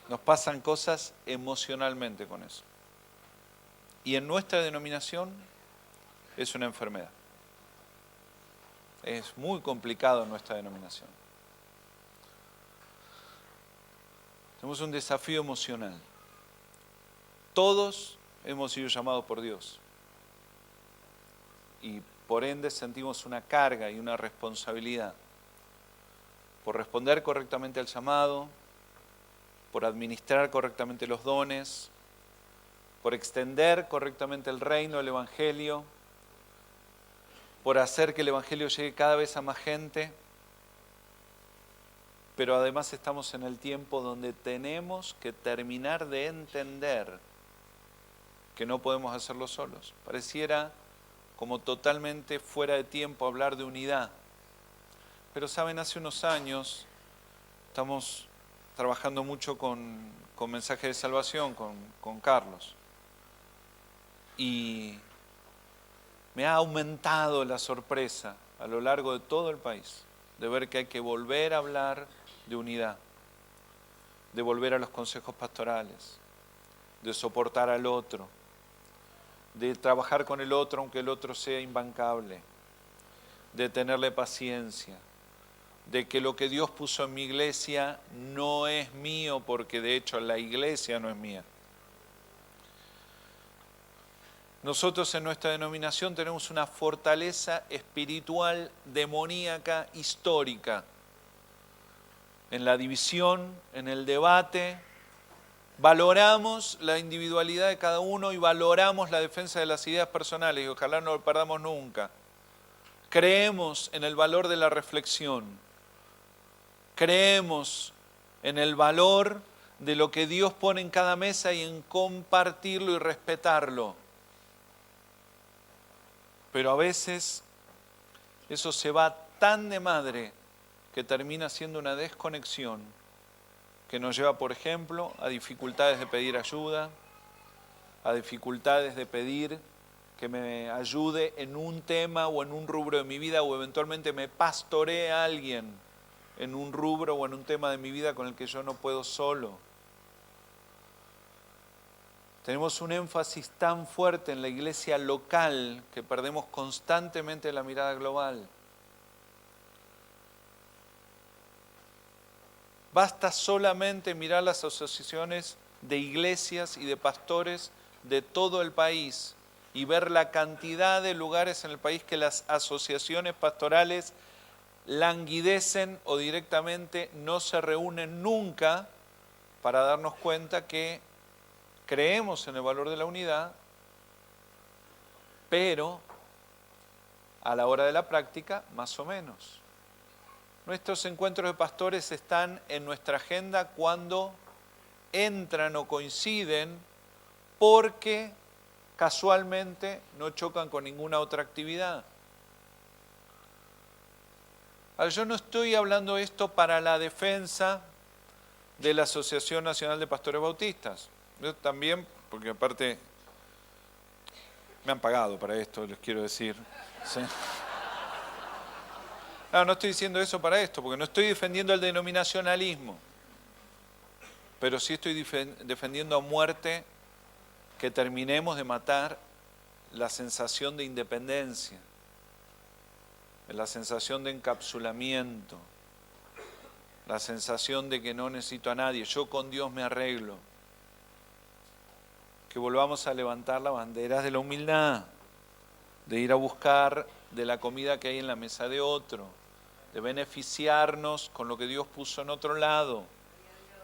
Nos pasan cosas emocionalmente con eso. Y en nuestra denominación es una enfermedad. Es muy complicado en nuestra denominación. Tenemos un desafío emocional. Todos hemos sido llamados por Dios. Y por ende sentimos una carga y una responsabilidad por responder correctamente al llamado, por administrar correctamente los dones, por extender correctamente el reino, el evangelio, por hacer que el evangelio llegue cada vez a más gente. Pero además estamos en el tiempo donde tenemos que terminar de entender que no podemos hacerlo solos. Pareciera como totalmente fuera de tiempo hablar de unidad. Pero saben, hace unos años estamos trabajando mucho con Mensaje de Salvación, con Carlos. Y me ha aumentado la sorpresa a lo largo de todo el país de ver que hay que volver a hablar de unidad, de volver a los consejos pastorales, de soportar al otro, de trabajar con el otro aunque el otro sea imbancable, de tenerle paciencia, de que lo que Dios puso en mi iglesia no es mío porque de hecho la iglesia no es mía. Nosotros en nuestra denominación tenemos una fortaleza espiritual demoníaca histórica en la división, en el debate. Valoramos la individualidad de cada uno y valoramos la defensa de las ideas personales y ojalá no lo perdamos nunca. Creemos en el valor de la reflexión. Creemos en el valor de lo que Dios pone en cada mesa y en compartirlo y respetarlo. Pero a veces eso se va tan de madre que termina siendo una desconexión que nos lleva, por ejemplo, a dificultades de pedir ayuda, a dificultades de pedir que me ayude en un tema o en un rubro de mi vida o eventualmente me pastoree a alguien en un rubro o en un tema de mi vida con el que yo no puedo solo. Tenemos un énfasis tan fuerte en la iglesia local que perdemos constantemente la mirada global. Basta solamente mirar las asociaciones de iglesias y de pastores de todo el país y ver la cantidad de lugares en el país que las asociaciones pastorales languidecen o directamente no se reúnen nunca para darnos cuenta que creemos en el valor de la unidad, pero a la hora de la práctica, más o menos. Nuestros encuentros de pastores están en nuestra agenda cuando entran o coinciden porque casualmente no chocan con ninguna otra actividad. Ahora, yo no estoy hablando esto para la defensa de la Asociación Nacional de Pastores Bautistas. Yo también, porque aparte me han pagado para esto, les quiero decir. ¿Sí? No estoy diciendo eso para esto, porque no estoy defendiendo el denominacionalismo, pero sí estoy defendiendo a muerte que terminemos de matar la sensación de independencia, la sensación de encapsulamiento, la sensación de que no necesito a nadie, yo con Dios me arreglo. Que volvamos a levantar la bandera de la humildad, de ir a buscar de la comida que hay en la mesa de otro, de beneficiarnos con lo que Dios puso en otro lado.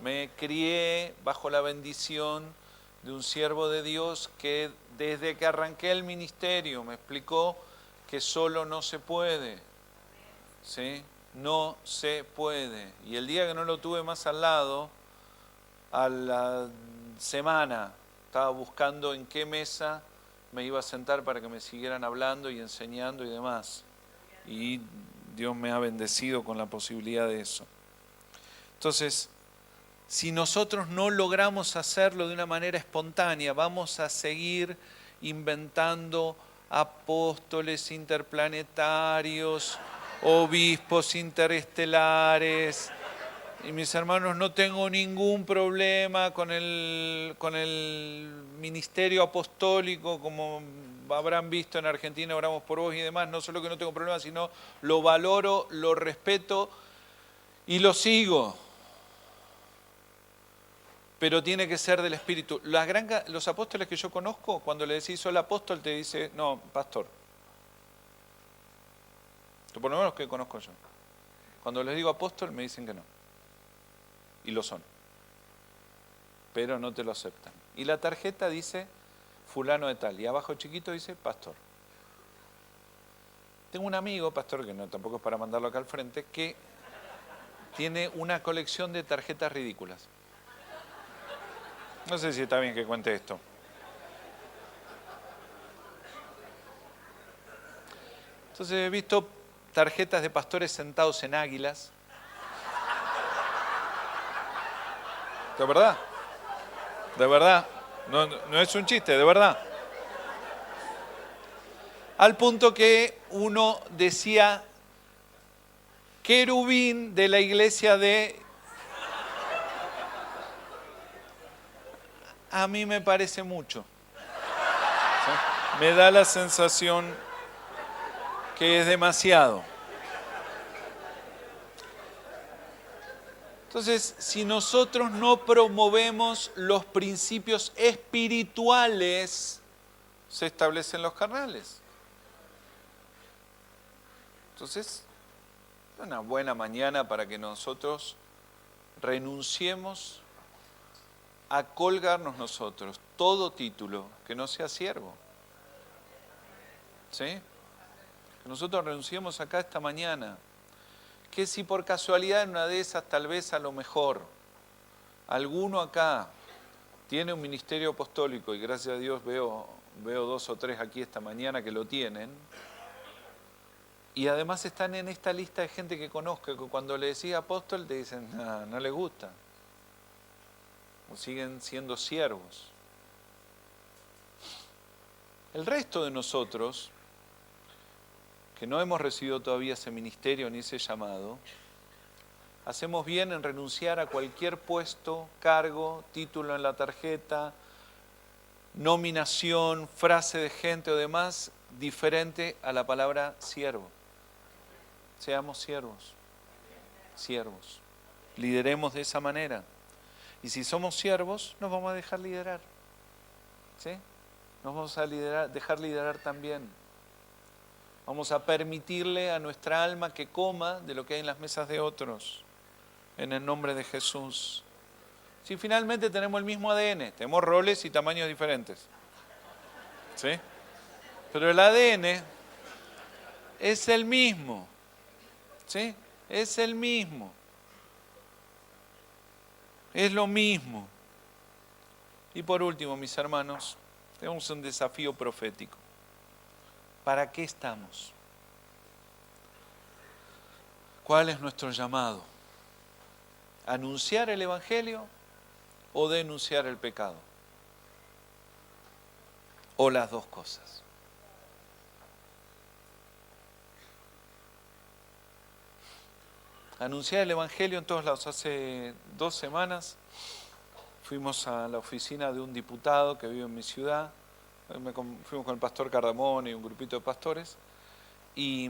Me crié bajo la bendición de un siervo de Dios que desde que arranqué el ministerio me explicó que solo no se puede, ¿sí? No se puede. Y el día que no lo tuve más al lado, a la semana estaba buscando en qué mesa me iba a sentar para que me siguieran hablando y enseñando y demás. Y Dios me ha bendecido con la posibilidad de eso. Entonces, si nosotros no logramos hacerlo de una manera espontánea, vamos a seguir inventando apóstoles interplanetarios, obispos interestelares. Y mis hermanos, no tengo ningún problema con el ministerio apostólico, como habrán visto en Argentina, oramos por vos y demás. No solo que no tengo problema, sino lo valoro, lo respeto y lo sigo. Pero tiene que ser del Espíritu. Los apóstoles que yo conozco, cuando le decís soy apóstol, te dice, no, pastor. Por lo menos que conozco yo. Cuando les digo apóstol, me dicen que no. Y lo son. Pero no te lo aceptan. Y la tarjeta dice fulano de tal. Y abajo chiquito dice pastor. Tengo un amigo, pastor, que no tampoco es para mandarlo acá al frente, que tiene una colección de tarjetas ridículas. No sé si está bien que cuente esto. Entonces he visto tarjetas de pastores sentados en águilas. ¿De verdad? ¿De verdad? No es un chiste, de verdad. Al punto que uno decía, querubín de la iglesia de... A mí me parece mucho. ¿Sí? Me da la sensación que es demasiado. Entonces, si nosotros no promovemos los principios espirituales, se establecen los carnales. Entonces, una buena mañana para que nosotros renunciemos a colgarnos nosotros todo título que no sea siervo. ¿Sí? Que nosotros renunciemos acá esta mañana. Que si por casualidad en una de esas, tal vez a lo mejor, alguno acá tiene un ministerio apostólico, y gracias a Dios veo 2 o 3 aquí esta mañana que lo tienen, y además están en esta lista de gente que conozco, que cuando le decís apóstol te dicen, no les gusta, o siguen siendo siervos. El resto de nosotros, que no hemos recibido todavía ese ministerio ni ese llamado, hacemos bien en renunciar a cualquier puesto, cargo, título en la tarjeta, nominación, frase de gente o demás, diferente a la palabra siervo. Seamos siervos, siervos. Lideremos de esa manera. Y si somos siervos, nos vamos a dejar liderar. ¿Sí? Nos vamos a dejar liderar también. Vamos a permitirle a nuestra alma que coma de lo que hay en las mesas de otros, en el nombre de Jesús. Si finalmente tenemos el mismo ADN, tenemos roles y tamaños diferentes, ¿sí? Pero el ADN es el mismo, ¿sí? Es el mismo. Es lo mismo. Y por último, mis hermanos, tenemos un desafío profético. ¿Para qué estamos? ¿Cuál es nuestro llamado? ¿Anunciar el Evangelio o denunciar el pecado? ¿O las dos cosas? Anunciar el Evangelio en todos lados. Hace 2 semanas fuimos a la oficina de un diputado que vive en mi ciudad. Fuimos con el pastor Cardamón y un grupito de pastores. Y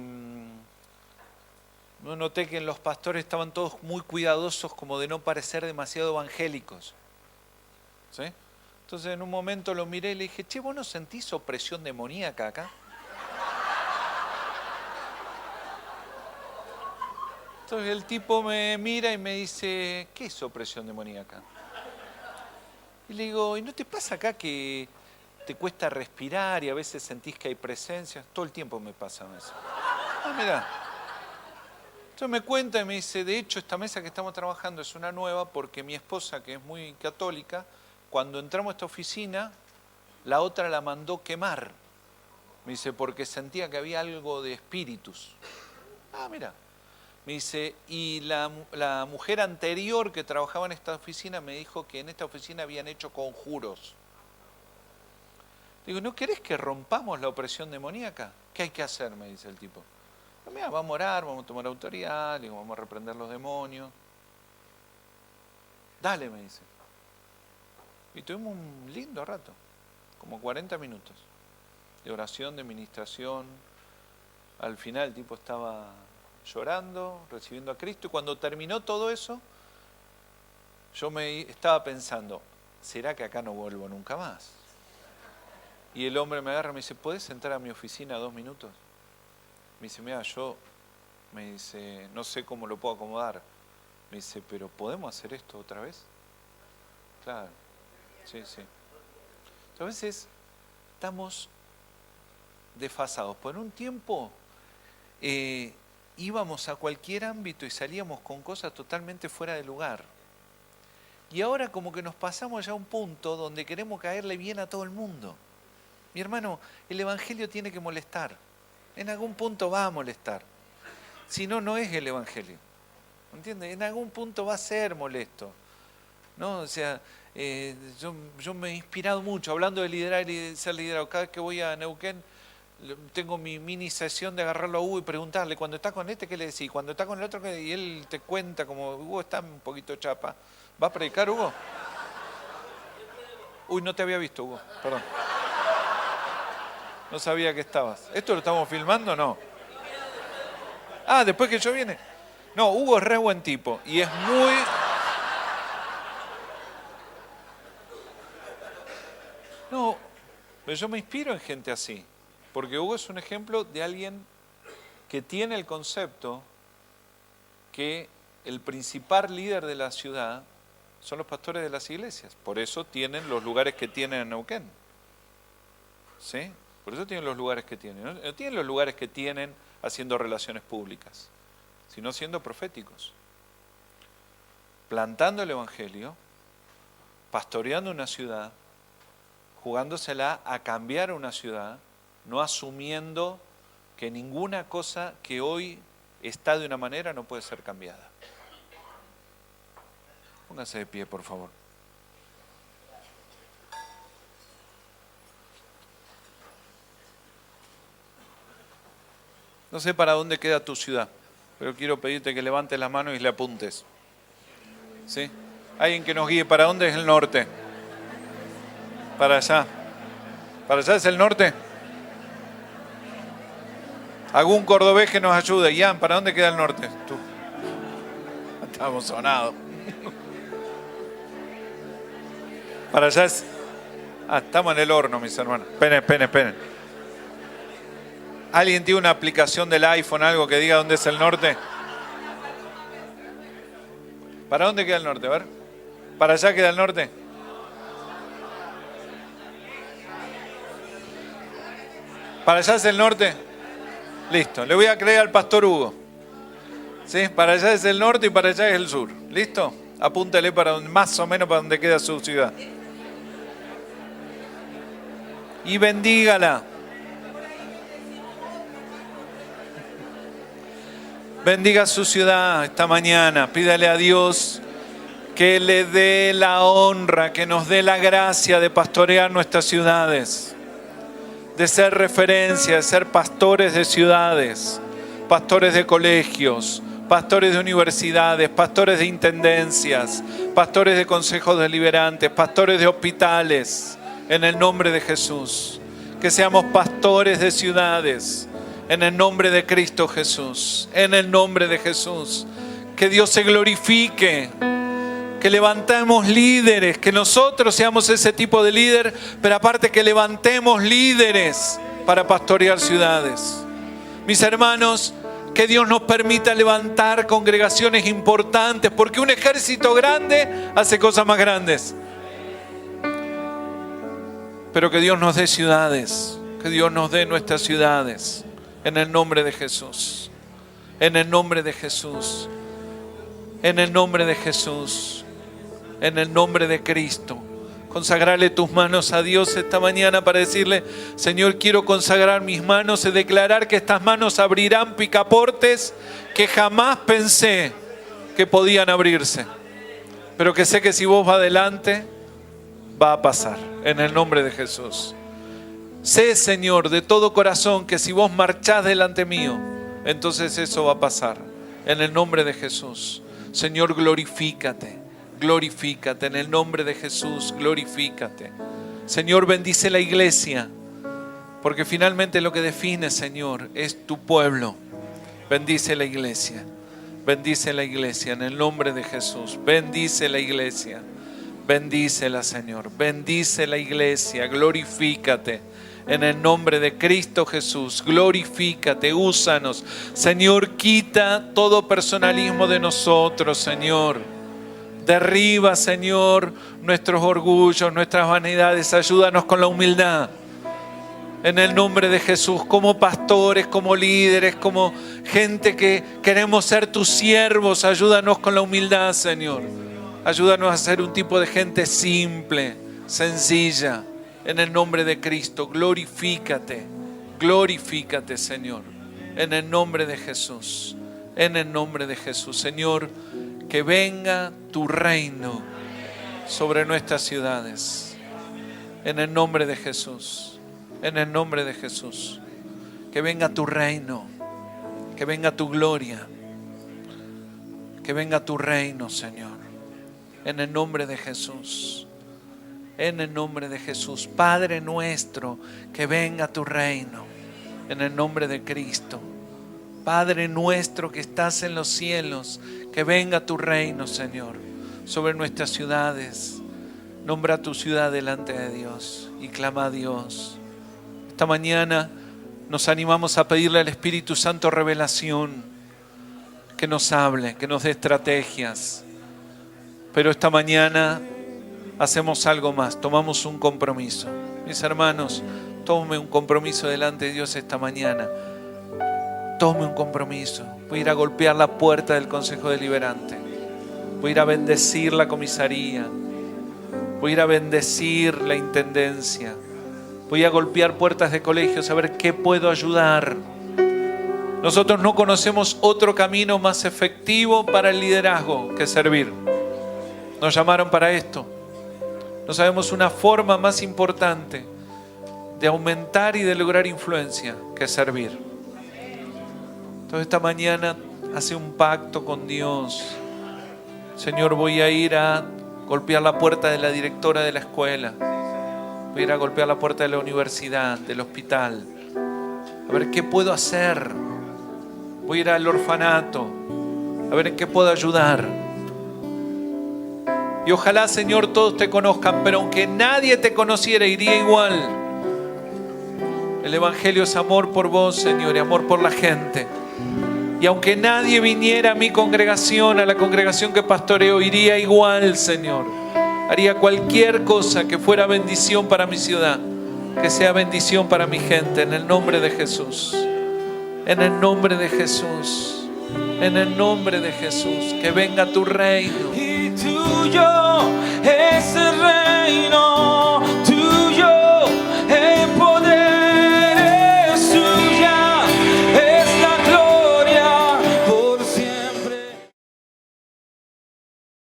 noté que los pastores estaban todos muy cuidadosos como de no parecer demasiado evangélicos. ¿Sí? Entonces en un momento lo miré y le dije, che, ¿vos no sentís opresión demoníaca acá? Entonces el tipo me mira y me dice, ¿qué es opresión demoníaca? Y le digo, ¿y no te pasa acá que te cuesta respirar y a veces sentís que hay presencia? Todo el tiempo me pasa eso. Mirá. Entonces me cuenta y me dice, de hecho esta mesa que estamos trabajando es una nueva porque mi esposa, que es muy católica, cuando entramos a esta oficina, la otra la mandó quemar. Me dice, porque sentía que había algo de espíritus. Mira. Me dice, y la mujer anterior que trabajaba en esta oficina me dijo que en esta oficina habían hecho conjuros. Digo, ¿no querés que rompamos la opresión demoníaca? ¿Qué hay que hacer? Me dice el tipo. Mira, vamos a orar, vamos a tomar autoridad, digo, vamos a reprender los demonios. Dale, me dice. Y tuvimos un lindo rato, como 40 minutos, de oración, de ministración. Al final el tipo estaba llorando, recibiendo a Cristo, y cuando terminó todo eso, yo me estaba pensando, ¿será que acá no vuelvo nunca más? Y el hombre me agarra y me dice, ¿podés entrar a mi oficina 2 minutos? Me dice, mira, me dice, no sé cómo lo puedo acomodar. Me dice, ¿pero podemos hacer esto otra vez? Claro, sí. Entonces, a veces estamos desfasados. Por un tiempo íbamos a cualquier ámbito y salíamos con cosas totalmente fuera de lugar. Y ahora como que nos pasamos ya a un punto donde queremos caerle bien a todo el mundo. Mi hermano, el Evangelio tiene que molestar. En algún punto va a molestar. Si no, no es el Evangelio. ¿Entiendes? En algún punto va a ser molesto, ¿no? O sea, yo me he inspirado mucho hablando de liderar y de ser liderado. Cada vez que voy a Neuquén, tengo mi mini sesión de agarrarlo a Hugo y preguntarle, cuando está con este, ¿qué le decís? Cuando está con el otro, ¿qué? Y él te cuenta como, Hugo está un poquito chapa. ¿Va a predicar, Hugo? Uy, no te había visto, Hugo, perdón. No sabía que estabas. ¿Esto lo estamos filmando o no? Ah, después que yo viene. No, Hugo es re buen tipo y es muy... No, pero yo me inspiro en gente así, porque Hugo es un ejemplo de alguien que tiene el concepto que el principal líder de la ciudad son los pastores de las iglesias. Por eso tienen los lugares que tienen en Neuquén. ¿Sí? Por eso tienen los lugares que tienen. No tienen los lugares que tienen haciendo relaciones públicas, sino siendo proféticos. Plantando el Evangelio, pastoreando una ciudad, jugándosela a cambiar una ciudad, no asumiendo que ninguna cosa que hoy está de una manera no puede ser cambiada. Póngase de pie, por favor. No sé para dónde queda tu ciudad, pero quiero pedirte que levantes la mano y le apuntes. ¿Sí? Alguien que nos guíe. ¿Para dónde es el norte? Para allá. ¿Para allá es el norte? ¿Algún cordobés que nos ayude? Ian, ¿para dónde queda el norte? Tú. Estamos sonados. Para allá es... Ah, estamos en el horno, mis hermanos. Esperen. ¿Alguien tiene una aplicación del iPhone, algo que diga dónde es el norte? ¿Para dónde queda el norte? A ver. ¿Para allá queda el norte? ¿Para allá es el norte? Listo. Le voy a creer al pastor Hugo. ¿Sí? Para allá es el norte y para allá es el sur. ¿Listo? Apúntale para donde, más o menos para donde queda su ciudad. Y bendígala. Bendiga su ciudad esta mañana. Pídale a Dios que le dé la honra, que nos dé la gracia de pastorear nuestras ciudades, de ser referencia, de ser pastores de ciudades, pastores de colegios, pastores de universidades, pastores de intendencias, pastores de consejos deliberantes, pastores de hospitales, en el nombre de Jesús. Que seamos pastores de ciudades, en el nombre de Cristo Jesús, en el nombre de Jesús. Que Dios se glorifique, que levantemos líderes, que nosotros seamos ese tipo de líder, pero aparte que levantemos líderes para pastorear ciudades. Mis hermanos, que Dios nos permita levantar congregaciones importantes, porque un ejército grande hace cosas más grandes. Pero que Dios nos dé ciudades, que Dios nos dé nuestras ciudades. En el nombre de Jesús. En el nombre de Jesús. En el nombre de Jesús. En el nombre de Cristo. Consagrarle tus manos a Dios esta mañana para decirle: Señor, quiero consagrar mis manos y declarar que estas manos abrirán picaportes que jamás pensé que podían abrirse. Pero que sé que si vos vas adelante, va a pasar. En el nombre de Jesús. Sé, Señor, de todo corazón que si vos marchás delante mío, entonces eso va a pasar. En el nombre de Jesús. Señor, glorifícate. Glorifícate. En el nombre de Jesús, glorifícate. Señor, bendice la iglesia. Porque finalmente lo que define, Señor, es tu pueblo. Bendice la iglesia. Bendice la iglesia en el nombre de Jesús. Bendice la iglesia. Bendícela, Señor. Bendice la iglesia. Glorifícate. En el nombre de Cristo Jesús, glorifícate, úsanos. Señor, quita todo personalismo de nosotros, Señor. Derriba, Señor, nuestros orgullos, nuestras vanidades. Ayúdanos con la humildad. En el nombre de Jesús, como pastores, como líderes, como gente que queremos ser tus siervos, ayúdanos con la humildad, Señor. Ayúdanos a ser un tipo de gente simple, sencilla. En el nombre de Cristo, glorifícate Glorifícate, Señor, en el nombre de Jesús. En el nombre de Jesús, Señor, que venga tu reino sobre nuestras ciudades. En el nombre de Jesús. En el nombre de Jesús. Que venga tu reino. Que venga tu gloria. Que venga tu reino, Señor. En el nombre de Jesús. En el nombre de Jesús. Padre nuestro, que venga tu reino. En el nombre de Cristo. Padre nuestro que estás en los cielos, que venga tu reino, Señor, sobre nuestras ciudades. Nombra tu ciudad delante de Dios y clama a Dios. Esta mañana nos animamos a pedirle al Espíritu Santo revelación, que nos hable, que nos dé estrategias. Pero esta mañana hacemos algo más, tomamos un compromiso. Mis hermanos, tome un compromiso delante de Dios esta mañana. Tome un compromiso. Voy a ir a golpear la puerta del Consejo Deliberante. Voy a ir a bendecir la comisaría. Voy a ir a bendecir la intendencia. Voy a golpear puertas de colegios a ver qué puedo ayudar. Nosotros no conocemos otro camino más efectivo para el liderazgo que servir. Nos llamaron para esto. No sabemos una forma más importante de aumentar y de lograr influencia que servir. Entonces esta mañana hace un pacto con Dios. Señor, voy a ir a golpear la puerta de la directora de la escuela. Voy a ir a golpear la puerta de la universidad, del hospital. A ver qué puedo hacer. Voy a ir al orfanato. A ver en qué puedo ayudar. Y ojalá, Señor, todos te conozcan, pero aunque nadie te conociera, iría igual. El Evangelio es amor por vos, Señor, y amor por la gente. Y aunque nadie viniera a mi congregación, a la congregación que pastoreo, iría igual, Señor. Haría cualquier cosa que fuera bendición para mi ciudad, que sea bendición para mi gente, en el nombre de Jesús. En el nombre de Jesús. En el nombre de Jesús. Que venga tu reino. Y tuyo